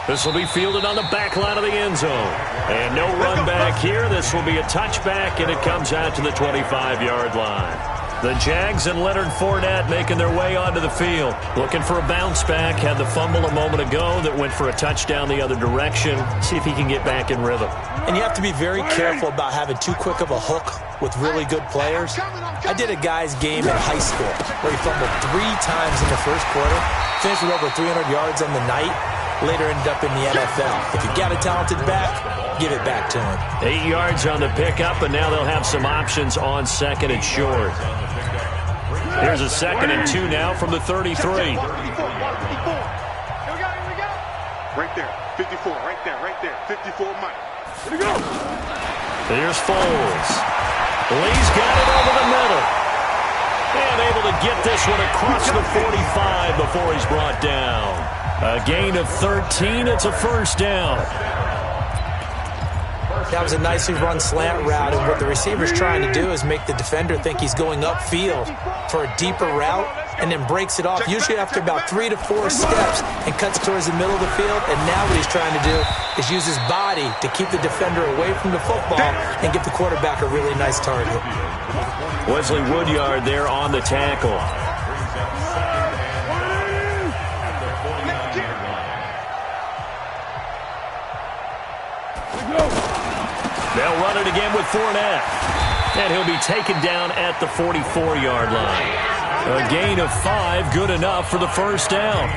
This will be fielded on the back line of the end zone. And no run back here. This will be a touchback, and it comes out to the 25-yard line. The Jags and Leonard Fournette making their way onto the field. Looking for a bounce back. Had the fumble a moment ago that went for a touchdown the other direction. See if he can get back in rhythm. And you have to be very careful about having too quick of a hook with really good players. I did a guy's game in high school where he fumbled 3 times in the first quarter, finished with over 300 yards on the night, later ended up in the NFL. If you got a talented back, give it back to him. 8 yards on the pickup, and now they'll have some options on second and short. Here's a 2nd and 2 now from the 33. Here we go. Right there, 54, right there. 54, Mike. Here we go. Here's Foles. Lee's got it over the middle. And able to get this one across the 45 before he's brought down. A gain of 13. It's a first down. That was a nicely run slant route, and what the receiver's trying to do is make the defender think he's going upfield for a deeper route and then breaks it off, usually after about 3 to 4 steps, and cuts towards the middle of the field. And now what he's trying to do is use his body to keep the defender away from the football and give the quarterback a really nice target. Wesley Woodyard there on the tackle. They'll run it again with Fournette. And he'll be taken down at the 44-yard line. A gain of 5, good enough for the first down.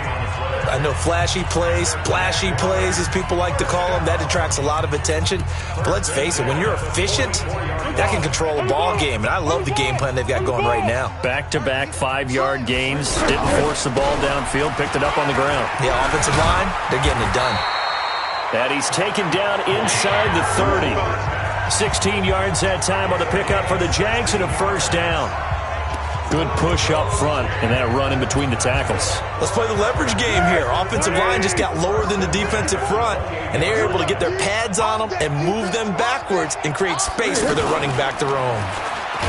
I know flashy plays, splashy plays, as people like to call them, that attracts a lot of attention. But let's face it, when you're efficient, that can control a ball game. And I love the game plan they've got going right now. Back-to-back 5-yard gains. Didn't force the ball downfield, picked it up on the ground. Yeah, offensive line, they're getting it done. And he's taken down inside the 30. 16 yards that time on the pickup for the Jags and a first down. Good push up front and that run in between the tackles. Let's play the leverage game here. Offensive line just got lower than the defensive front, and they were able to get their pads on them and move them backwards and create space for their running back to roam.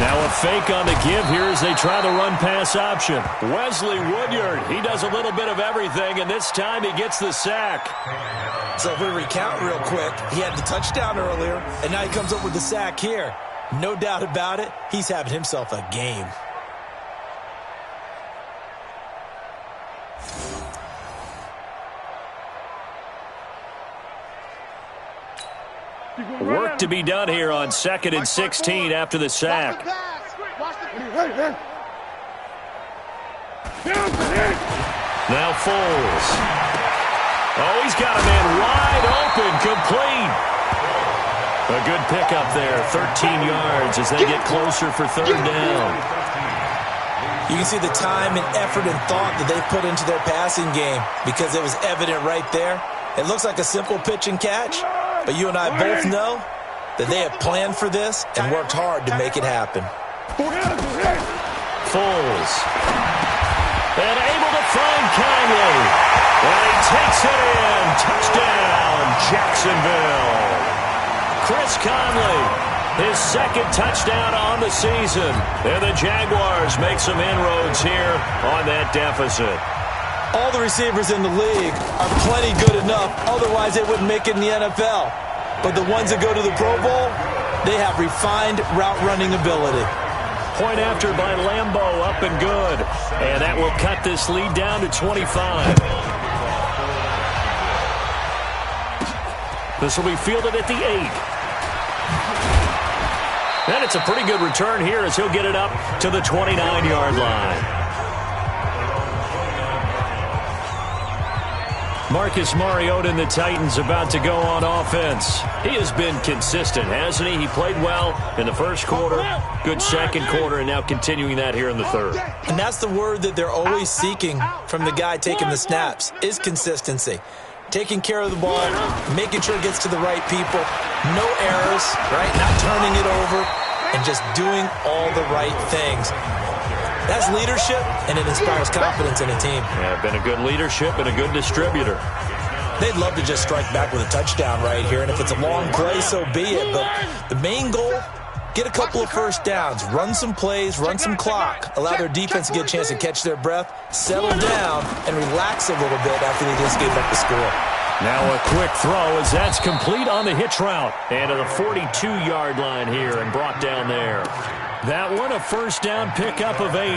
Now a fake on the give here as they try the run-pass option. Wesley Woodyard, he does a little bit of everything, and this time he gets the sack. So if we recount real quick, he had the touchdown earlier, and now he comes up with the sack here. No doubt about it, he's having himself a game. Work to be done here on 2nd and 16 after the sack. Now Foles. Oh, he's got a man wide open, complete. A good pickup there, 13 yards as they get closer for third down. You can see the time and effort and thought that they put into their passing game because it was evident right there. It looks like a simple pitch and catch, but you and I both know that they have planned for this and worked hard to make it happen. Foles. And able to find Conley. And he takes it in. Touchdown, Jacksonville. Chris Conley, his second touchdown on the season. And the Jaguars make some inroads here on that deficit. All the receivers in the league are plenty good enough, otherwise they wouldn't make it in the NFL. But the ones that go to the Pro Bowl, they have refined route running ability. Point after by Lambeau, up and good. And that will cut this lead down to 25. This will be fielded at the 8. And it's a pretty good return here as he'll get it up to the 29-yard line. Marcus Mariota and the Titans about to go on offense. He has been consistent, hasn't he? He played well in the first quarter, good second quarter, and now continuing that here in the third. And that's the word that they're always seeking from the guy taking the snaps, is consistency. Taking care of the ball, making sure it gets to the right people, no errors, right? Not turning it over, and just doing all the right things. That's leadership, and it inspires confidence in a team. Yeah, been a good leadership and a good distributor. They'd love to just strike back with a touchdown right here, and if it's a long play, so be it. But the main goal, get a couple of first downs, run some plays, run some clock, allow their defense to get a chance to catch their breath, settle down, and relax a little bit after they just gave up the score. Now a quick throw as that's complete on the hitch route. And to the 42-yard line here and brought down there. That one a first down pickup of 8.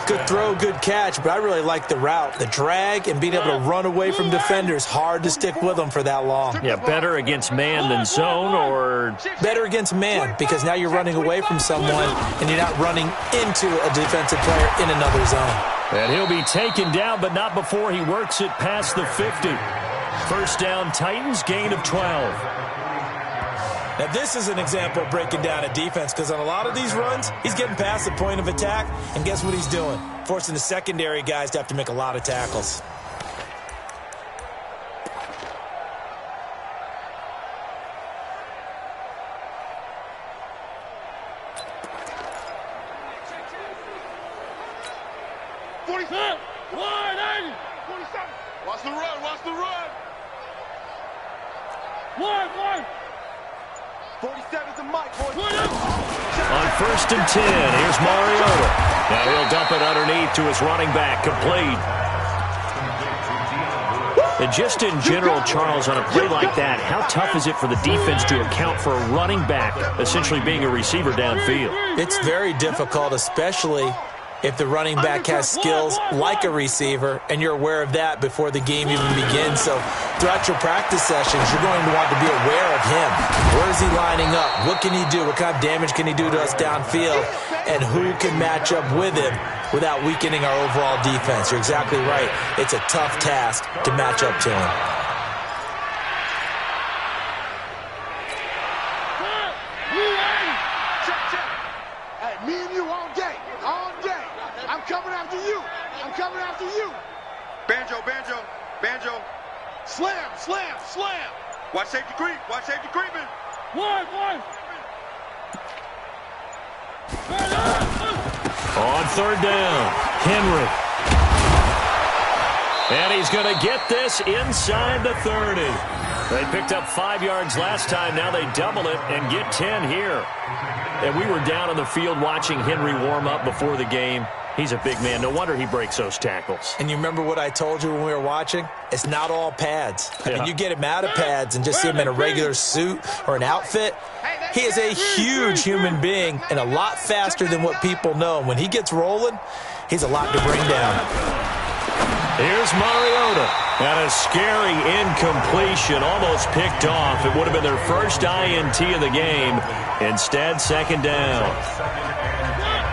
Good throw, good catch, but I really like the route. The drag and being able to run away from defenders, hard to stick with them for that long. Yeah, better against man than zone, or better against man because now you're running away from someone and you're not running into a defensive player in another zone. And he'll be taken down, but not before he works it past the 50. First down, Titans, gain of 12. Now, this is an example of breaking down a defense because on a lot of these runs, he's getting past the point of attack, and guess what he's doing? Forcing the secondary guys to have to make a lot of tackles. Watch the run, watch the run. 47's the mic, boys. On first and 10, here's Mariota. Now he'll dump it underneath to his running back, complete. And just in general, Charles, on a play like that, how tough is it for the defense to account for a running back essentially being a receiver downfield? It's very difficult, especially if the running back has skills like a receiver, and you're aware of that before the game even begins. So throughout your practice sessions, you're going to want to be aware of him. Where is he lining up? What can he do? What kind of damage can he do to us downfield? And who can match up with him without weakening our overall defense? You're exactly right. It's a tough task to match up to him. Me and you all day. All day. I'm coming after you. I'm coming after you. Banjo, banjo, banjo. Slam, slam, slam. Watch safety creep. Watch safety creeping. One. On third down, Henry. And he's going to get this inside the 30. They picked up 5 yards last time. Now they double it and get 10 here. And we were down on the field watching Henry warm up before the game. He's a big man. No wonder he breaks those tackles. And you remember what I told you when we were watching? It's not all pads. I mean, you get him out of pads and just see him in a regular suit or an outfit. He is a huge human being and a lot faster than what people know. When he gets rolling, he's a lot to bring down. Here's Mariota. And a scary incompletion, almost picked off. It would have been their first INT of the game. Instead, second down.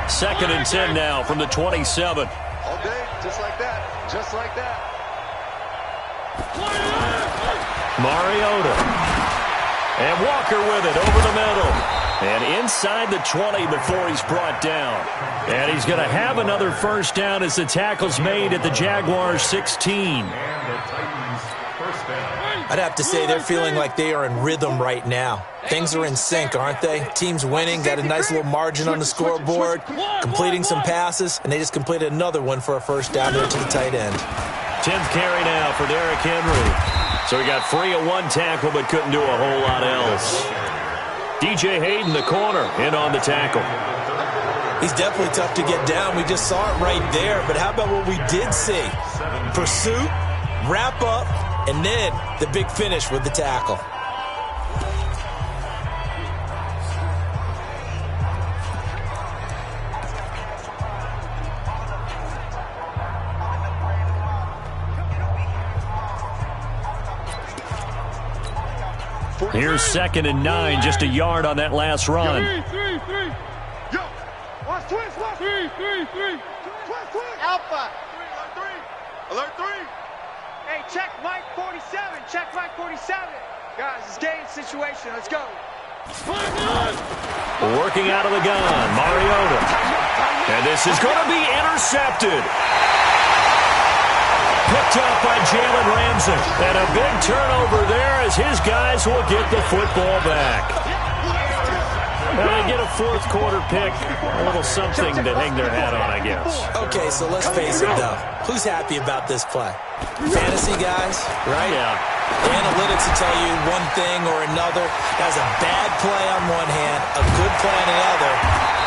2nd and 10 now from the 27. All day, just like that. Just like that. Mariota. And Walker with it over the middle. And inside the 20 before he's brought down. And he's going to have another first down as the tackle's made at the Jaguars' 16. I'd have to say they're feeling like they are in rhythm right now. Things are in sync, aren't they? Team's winning, got a nice little margin on the scoreboard, completing some passes, and they just completed another one for a first down there to the tight end. 10th carry now for Derrick Henry. So he got free of one tackle but couldn't do a whole lot else. DJ Hayden, the corner, in on the tackle. He's definitely tough to get down. We just saw it right there. But how about what we did see? Pursuit, wrap up, and then the big finish with the tackle. Here's 2nd and 9, just a yard on that last run. Three. Yo, watch twist, watch. Three. Twist. Alpha. Alert 3. Hey, check Mike 47. Check Mike 47. Guys, it's game situation. Let's go. Working out of the gun, Mariota. And this is going to be intercepted. Picked up by Jalen Ramsey. And a big turnover there as his guys will get the football back. And they get a fourth quarter pick. A little something to hang their hat on, I guess. Okay, so let's face it, though. Who's happy about this play? Fantasy guys, right? Yeah. Analytics will tell you one thing or another. That's a bad play on one hand, a good play on another,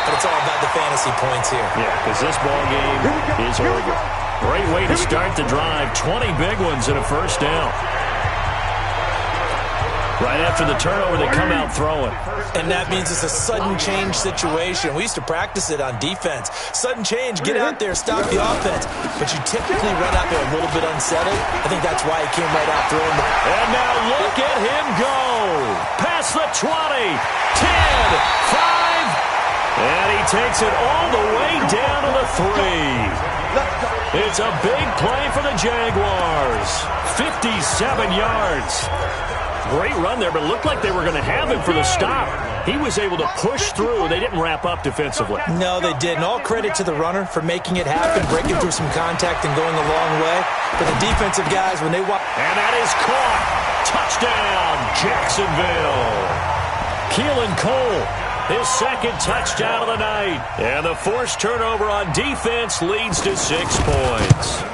but it's all about the fantasy points here. Yeah, because this ball game is over. Great way to start the drive. 20 big ones and a first down. Right after the turnover, they come out throwing. And that means it's a sudden change situation. We used to practice it on defense. Sudden change, get out there, stop the offense. But you typically run out there a little bit unsettled. I think that's why he came right out throwing the... And now look at him go. Past the 20, 10, 5. And he takes it all the way down to the 3. It's a big play for the Jaguars. 57 yards. Great run there, but it looked like they were going to have him for the stop. He was able to push through. They didn't wrap up defensively. No, they didn't. All credit to the runner for making it happen, breaking through some contact and going a long way. But the defensive guys, when they watch... And that is caught. Touchdown, Jacksonville. Keelan Cole, his second touchdown of the night. And the forced turnover on defense leads to 6 points.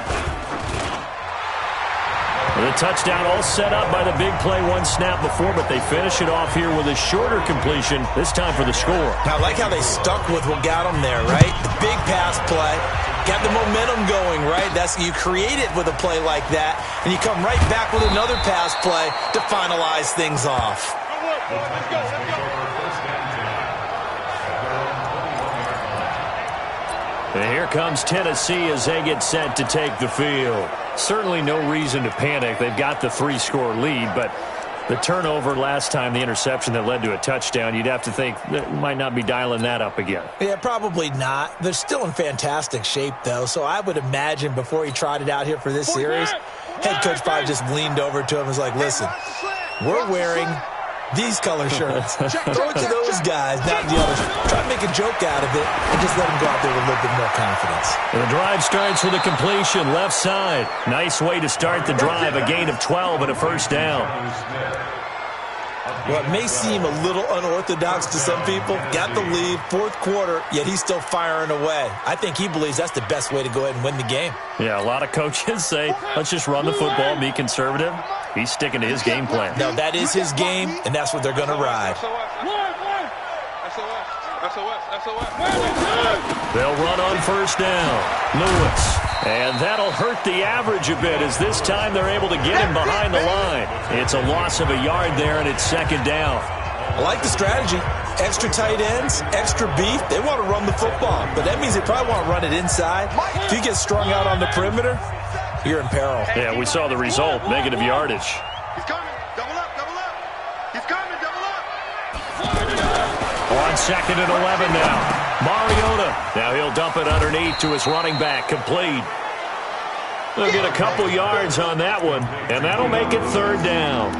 The touchdown all set up by the big play one snap before, but they finish it off here with a shorter completion, this time for the score. Now, I like how they stuck with what got them there, right? The big pass play, got the momentum going, right? You create it with a play like that, and you come right back with another pass play to finalize things off. Let's go. And here comes Tennessee as they get set to take the field. Certainly no reason to panic. They've got the 3-score lead, but the turnover last time, the interception that led to a touchdown, you'd have to think that might not be dialing that up again. Yeah, probably not. They're still in fantastic shape, though, so I would imagine before he trotted out here for this series, head coach probably just leaned over to him and was like, listen, we're wearing these color shirts. Throw it to those guys, not the others. Try to make a joke out of it and just let them go out there with a little bit more confidence. And the drive starts with a completion, left side. Nice way to start the drive, a gain of 12 and a first down. Well, it may seem a little unorthodox to some people. Got the lead, fourth quarter, yet he's still firing away. I think he believes that's the best way to go ahead and win the game. Yeah, a lot of coaches say, let's just run the football, be conservative. He's sticking to his game plan. No, that is his game, and that's what they're going to ride. They'll run on first down. Lewis. And that'll hurt the average a bit as this time they're able to get him behind the line. It's a loss of a yard there, and it's second down. I like the strategy. Extra tight ends, extra beef. They want to run the football, but that means they probably want to run it inside. If you get strung out on the perimeter, you're in peril. Yeah, we saw the result, negative yardage. He's coming. Double up, double up. He's coming, double up. On second and 11 now. Mariota. Now he'll dump it underneath to his running back. Complete. They'll get a couple yards on that one, and that'll make it third down.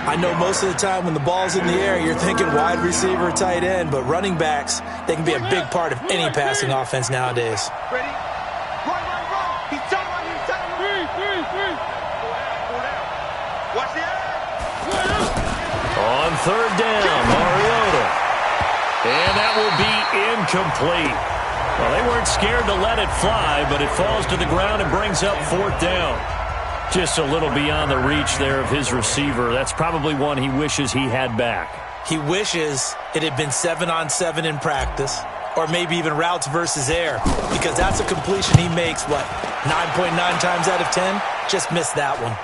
I know most of the time when the ball's in the air, you're thinking wide receiver, tight end, but running backs, they can be a big part of any passing offense nowadays. Ready? Run. He's done. Watch the edge. On third down, Mariota. And that will be incomplete. Well, they weren't scared to let it fly, but it falls to the ground and brings up fourth down. Just a little beyond the reach there of his receiver. That's probably one he wishes he had back. He wishes it had been 7-on-7 in practice, or maybe even routes versus air, because that's a completion he makes, 9.9 times out of 10? Just missed that one.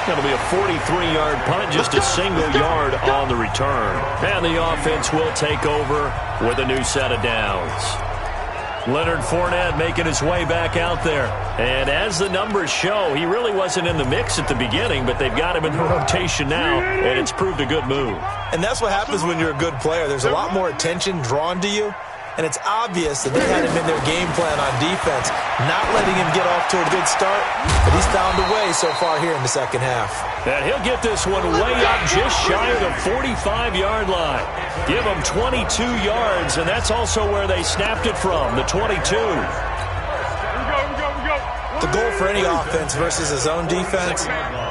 That'll be a 43-yard punt, just a single yard on the return. And the offense will take over with a new set of downs. Leonard Fournette making his way back out there. And as the numbers show, he really wasn't in the mix at the beginning, but they've got him in the rotation now, and it's proved a good move. And that's what happens when you're a good player. There's a lot more attention drawn to you, and it's obvious that they had him in their game plan on defense, not letting him get off to a good start, but he's found a way so far here in the second half. And he'll get this one way up just shy of the 45-yard line. Give him 22 yards, and that's also where they snapped it from, the 22. The goal for any offense versus his own defense,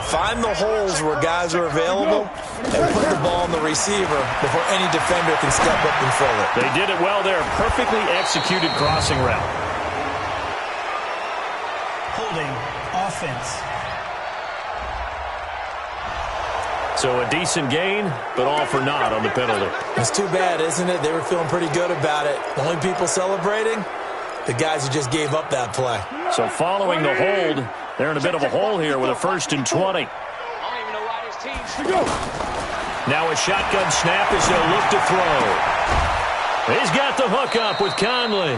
find the holes where guys are available and put the ball on the receiver before any defender can step up and fill it. They did it well there. Perfectly executed crossing route. Holding offense. So a decent gain, but all for naught on the penalty. It's too bad, isn't it? They were feeling pretty good about it. The only people celebrating, the guys who just gave up that play. So following the hold, they're in a bit of a hole here with a 1st and 20. Now a shotgun snap as they'll look to throw. He's got the hook up with Conley.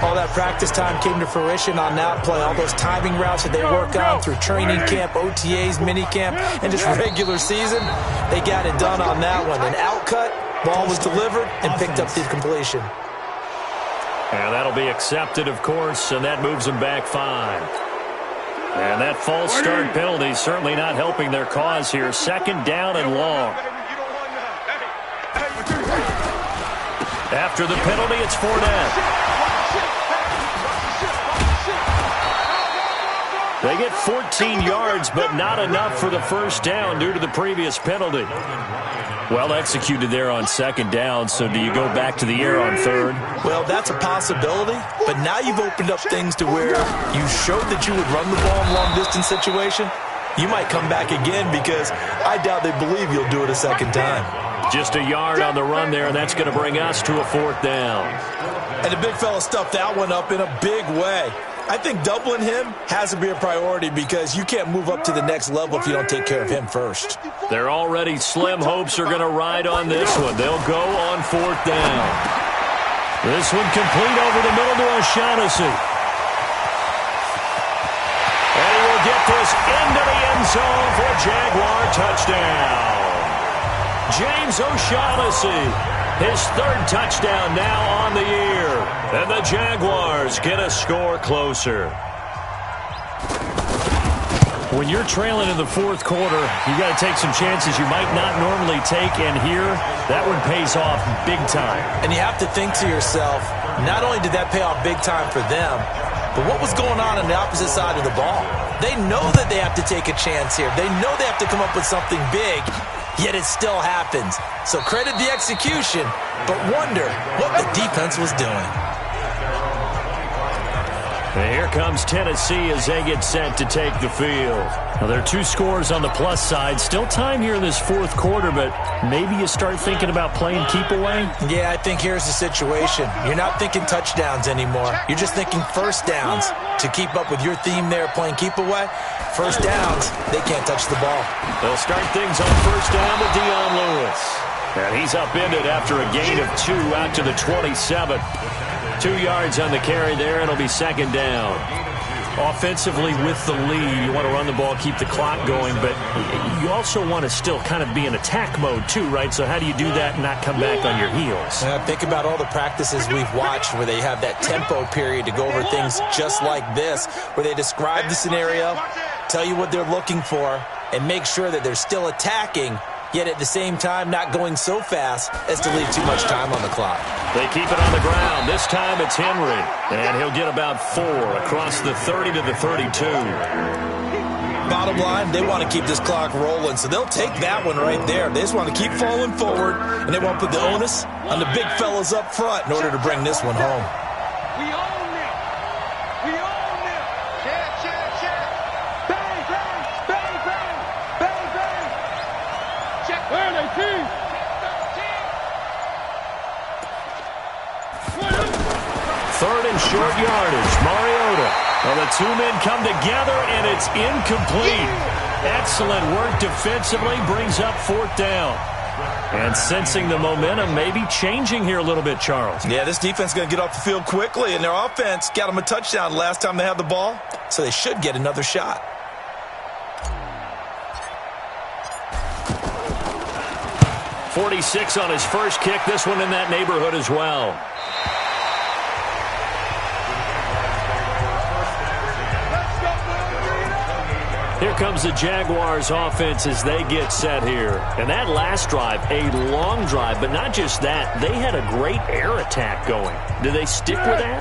All that practice time came to fruition on that play. All those timing routes that they work on through training camp, OTAs, minicamp, and just regular season, they got it done on that one. An outcut, ball was delivered, and picked up the completion. And that'll be accepted, of course, and that moves them back 5. And that false start penalty certainly not helping their cause here. 2nd down and long. After the penalty, it's Fournette. They get 14 yards, but not enough for the first down due to the previous penalty. Well executed there on 2nd down, so do you go back to the air on 3rd? Well, that's a possibility, but now you've opened up things to where you showed that you would run the ball in long-distance situation. You might come back again because I doubt they believe you'll do it a second time. Just a yard on the run there, and that's going to bring us to a 4th down. And the big fella stuffed that one up in a big way. I think doubling him has to be a priority because you can't move up to the next level if you don't take care of him first. Their already slim hopes are going to ride on this one. They'll go on 4th down. This one complete over the middle to O'Shaughnessy. And he will get this into the end zone for a Jaguar touchdown. James O'Shaughnessy, his 3rd touchdown now on the year. And the Jaguars get a score closer. When you're trailing in the 4th quarter, you got to take some chances you might not normally take, and here, that one pays off big time. And you have to think to yourself, not only did that pay off big time for them, but what was going on the opposite side of the ball? They know that they have to take a chance here. They know they have to come up with something big, yet it still happens. So credit the execution, but wonder what the defense was doing. And here comes Tennessee as they get set to take the field. Now, there are 2 scores on the plus side. Still time here in this 4th quarter, but maybe you start thinking about playing keep away? Yeah, I think here's the situation. You're not thinking touchdowns anymore. You're just thinking first downs. To keep up with your theme there, playing keep away, first downs, they can't touch the ball. They'll start things on 1st down with Dion Lewis. And he's upended after a gain of 2 out to the 27. 2 yards on the carry there. It'll be 2nd down. Offensively with the lead, you want to run the ball, keep the clock going, but you also want to still kind of be in attack mode too, right? So how do you do that and not come back on your heels? Think about all the practices we've watched where they have that tempo period to go over things just like this, where they describe the scenario, tell you what they're looking for, and make sure that they're still attacking, yet at the same time not going so fast as to leave too much time on the clock. They keep it on the ground. This time it's Henry, and he'll get about 4 across the 30 to the 32. Bottom line, they want to keep this clock rolling, so they'll take that one right there. They just want to keep falling forward, and they want to put the onus on the big fellas up front in order to bring this one home. We own them. We own them. Check. Bang, bang, bang, bang, bang, bang. Check. Where are they, team? 3rd and short yardage. Mariota. Well, the 2 men come together, and it's incomplete. Excellent work defensively. Brings up 4th down. And sensing the momentum, maybe changing here a little bit, Charles. Yeah, this defense is going to get off the field quickly, and their offense got them a touchdown last time they had the ball, so they should get another shot. .46 on his first kick. This one in that neighborhood as well. Here comes the Jaguars offense as they get set here. And that last drive, a long drive, but not just that. They had a great air attack going. Do they stick with that?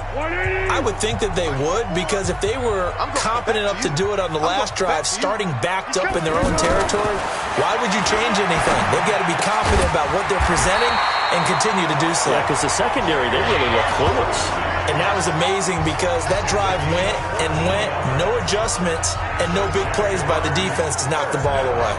I would think that they would, because if they were competent enough to do it on the last drive, starting backed up in their own territory, why would you change anything? They've got to be confident about what they're presenting and continue to do so. Yeah, because the secondary, they really look close. And that was amazing because that drive went and went, no adjustments, and no big plays by the defense to knock the ball away.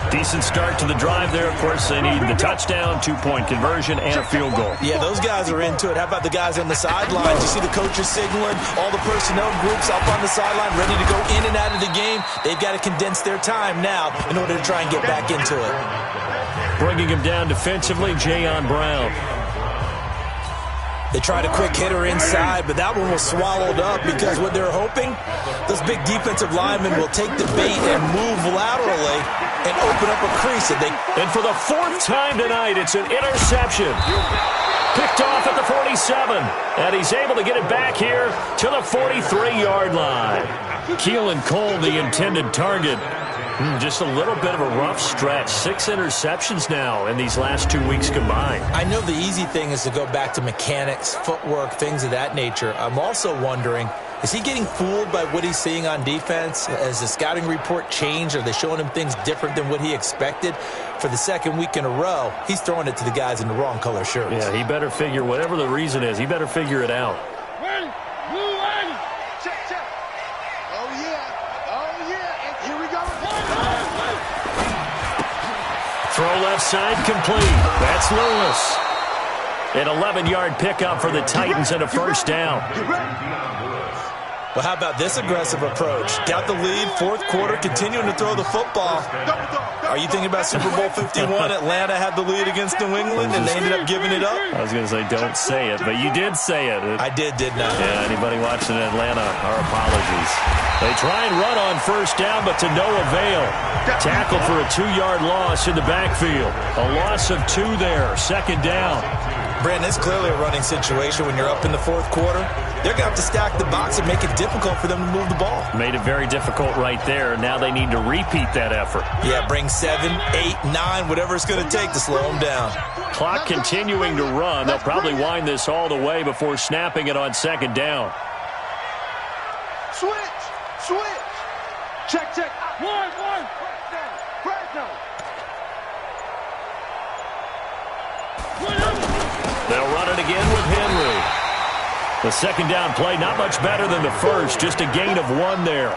Decent start to the drive there. Of course, they need the touchdown, 2-point conversion, and a field goal. Yeah, those guys are into it. How about the guys on the sidelines? You see the coaches signaling, all the personnel groups up on the sideline, ready to go in and out of the game. They've got to condense their time now in order to try and get back into it. Bringing him down defensively, Jayon Brown. They tried a quick hitter inside, but that one was swallowed up because what they're hoping, those big defensive linemen will take the bait and move laterally and open up a crease. And for the 4th time tonight, it's an interception. Picked off at the 47, and he's able to get it back here to the 43-yard line. Keelan Cole, the intended target. Just a little bit of a rough stretch. 6 interceptions now in these last 2 weeks combined. I know the easy thing is to go back to mechanics, footwork, things of that nature. I'm also wondering, is he getting fooled by what he's seeing on defense? Has the scouting report changed? Are they showing him things different than what he expected? For the 2nd week in a row, he's throwing it to the guys in the wrong color shirts. Yeah, he better figure, whatever the reason is, he better figure it out. Throw left side complete. That's Lewis. An 11-yard pickup for the Titans and a first down. Well, how about this aggressive approach? Got the lead, fourth quarter, continuing to throw the football. Are you thinking about Super Bowl 51? Atlanta had the lead against New England, and they ended up giving it up? I was going to say, don't say it, but you did say it. I did, didn't I? Yeah, anybody watching Atlanta, our apologies. They try and run on first down, but to no avail. Tackle for a 2-yard loss in the backfield. A loss of 2 there, second down. Brandon, it's clearly a running situation when you're up in the fourth quarter. They're going to have to stack the box and make it difficult for them to move the ball. Made it very difficult right there. Now they need to repeat that effort. Yeah, bring 7, 8, 9, whatever it's going to take to slow them down. Clock continuing to run. They'll probably wind this all the way before snapping it on second down. Switch. Check. One. They'll run it again with Henry. The second down play, not much better than the first, just a gain of 1 there.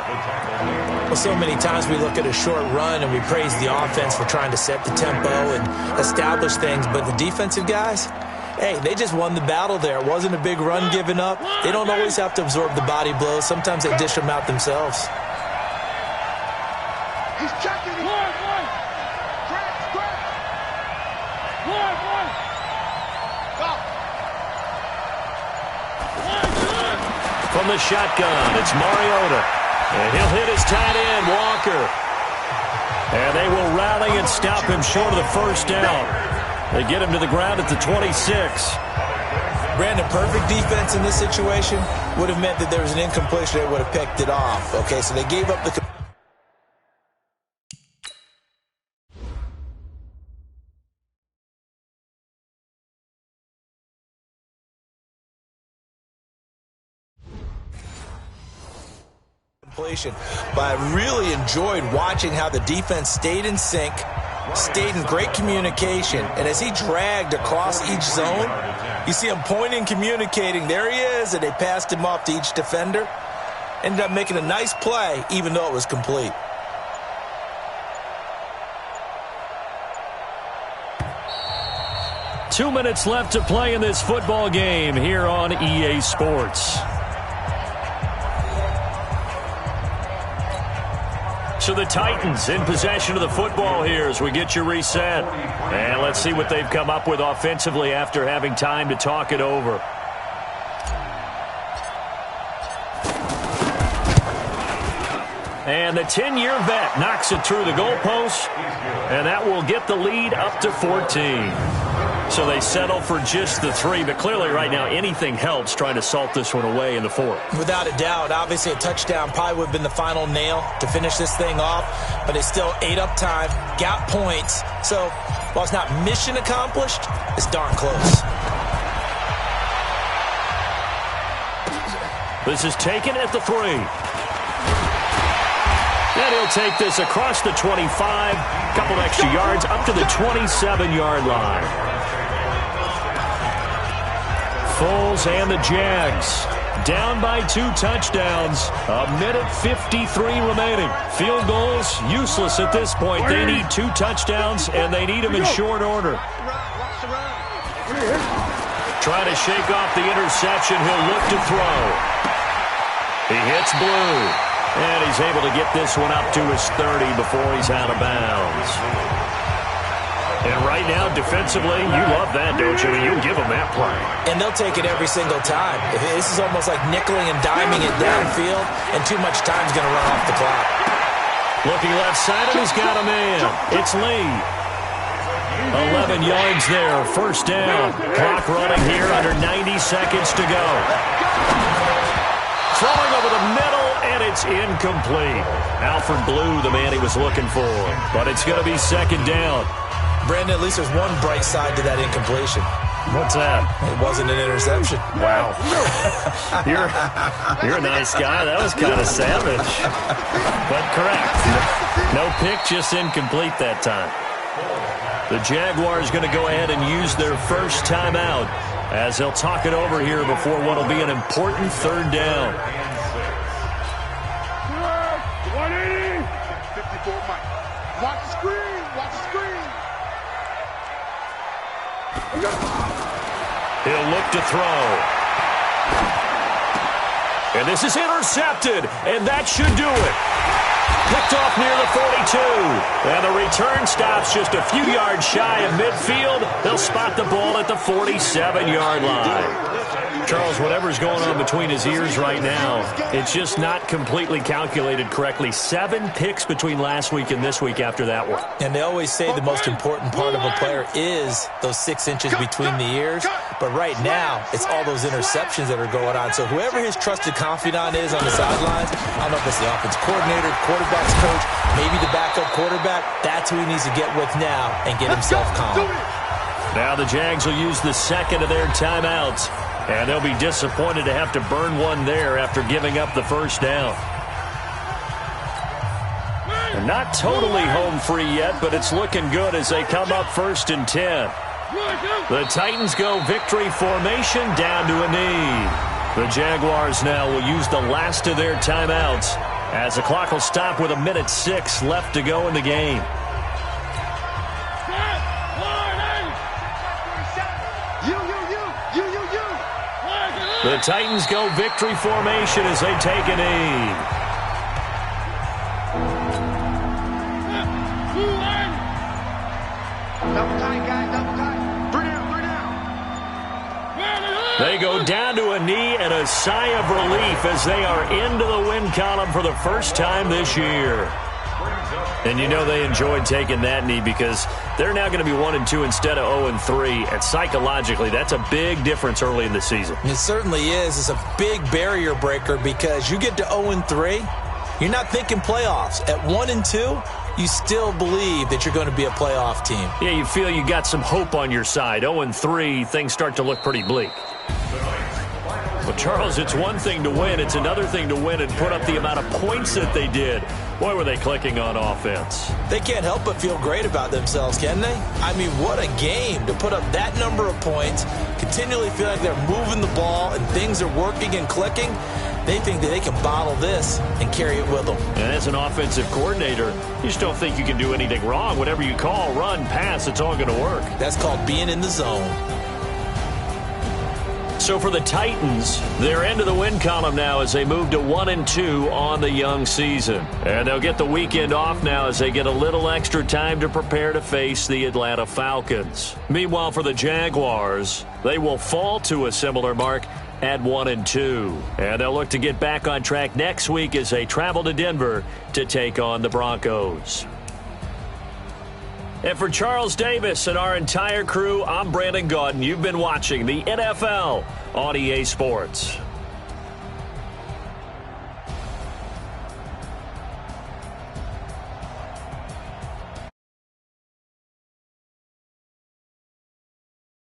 Well, so many times we look at a short run and we praise the offense for trying to set the tempo and establish things, but the defensive guys, hey, they just won the battle there. It wasn't a big run given up. They don't always have to absorb the body blows. Sometimes they dish them out themselves. He's checking. One. From the shotgun, it's Mariota. And he'll hit his tight end, Walker. And they will rally and stop him short of the first down. They get him to the ground at the 26. Brandon, perfect defense in this situation would have meant that there was an incompletion. They would have picked it off. Okay, so they gave up the... But I really enjoyed watching how the defense stayed in sync, stayed in great communication, and as he dragged across each zone, you see him pointing, communicating, there he is, and they passed him off to each defender. Ended up making a nice play, even though it was complete. Two minutes left to play in this football game here on EA Sports. So the Titans in possession of the football here as we get you reset. And let's see what they've come up with offensively after having time to talk it over. And the 10-year vet knocks it through the goalpost, and that will get the lead up to 14. So they settle for just the 3, but clearly right now anything helps trying to salt this one away in the 4th. Without a doubt, obviously a touchdown probably would have been the final nail to finish this thing off, but it still ate up time, got points. So while it's not mission accomplished, it's darn close. This is taken at the 3. And he'll take this across the 25, couple extra yards up to the 27-yard line. Foles and the Jags down by 2 touchdowns. A minute 53 remaining. Field goals useless at this point. They need 2 touchdowns, and they need them in short order. Trying to shake off the interception. He'll look to throw. He hits Blue. And he's able to get this one up to his 30 before he's out of bounds. And right now, defensively, you love that, don't you? I mean, you give them that play. And they'll take it every single time. This is almost like nickeling and diming it downfield, and too much time's going to run off the clock. Looking left side, and he's got a man. It's Lee. 11 yards there, first down. Clock running here under 90 seconds to go. Throwing over the middle, and it's incomplete. Alfred Blue, the man he was looking for. But it's going to be second down. Brandon, at least there's one bright side to that incompletion. What's that? It wasn't an interception. Wow. You're a nice guy. That was kind of savage. But correct. No pick, just incomplete that time. The Jaguars going to go ahead and use their first timeout as they'll talk it over here before what will be an important third down. 180. 54 Mike. Watch the screen. Watch the screen. He'll look to throw. And this is intercepted, and that should do it. Picked off near the 42. And the return stops just a few yards shy of midfield. They'll spot the ball at the 47-yard line. Charles, whatever's going on between his ears right now, it's just not completely calculated correctly. 7 picks between last week and this week after that one. And they always say the most important part of a player is those 6 inches between the ears. But right now, it's all those interceptions that are going on. So whoever his trusted confidant is on the sidelines, I don't know if it's the offense coordinator, quarterback's coach, maybe the backup quarterback, that's who he needs to get with now and get himself calm. Now the Jags will use the second of their timeouts. And they'll be disappointed to have to burn one there after giving up the first down. And not totally home free yet, but it's looking good as they come up 1st and 10. The Titans go victory formation down to a knee. The Jaguars now will use the last of their timeouts as the clock will stop with 1:06 left to go in the game. The Titans go victory formation as they take a knee. Double tight, guys, double tight. 3 down. They go down to a knee and a sigh of relief as they are into the win column for the first time this year. And you know they enjoyed taking that knee because they're now going to be 1-2 instead of 0-3. And psychologically, that's a big difference early in the season. It certainly is. It's a big barrier breaker because you get to 0-3, you're not thinking playoffs. At 1-2, you still believe that you're going to be a playoff team. Yeah, you feel you got some hope on your side. 0-3, things start to look pretty bleak. Well, Charles, it's one thing to win. It's another thing to win and put up the amount of points that they did. Boy, were they clicking on offense. They can't help but feel great about themselves, can they? I mean, what a game to put up that number of points, continually feel like they're moving the ball and things are working and clicking. They think that they can bottle this and carry it with them. And as an offensive coordinator, you just don't think you can do anything wrong. Whatever you call, run, pass, it's all going to work. That's called being in the zone. So for the Titans, they're into the win column now as they move to 1-2 on the young season. And they'll get the weekend off now as they get a little extra time to prepare to face the Atlanta Falcons. Meanwhile, for the Jaguars, they will fall to a similar mark at 1-2. And they'll look to get back on track next week as they travel to Denver to take on the Broncos. And for Charles Davis and our entire crew, I'm Brandon Gaudin. You've been watching the NFL on EA Sports.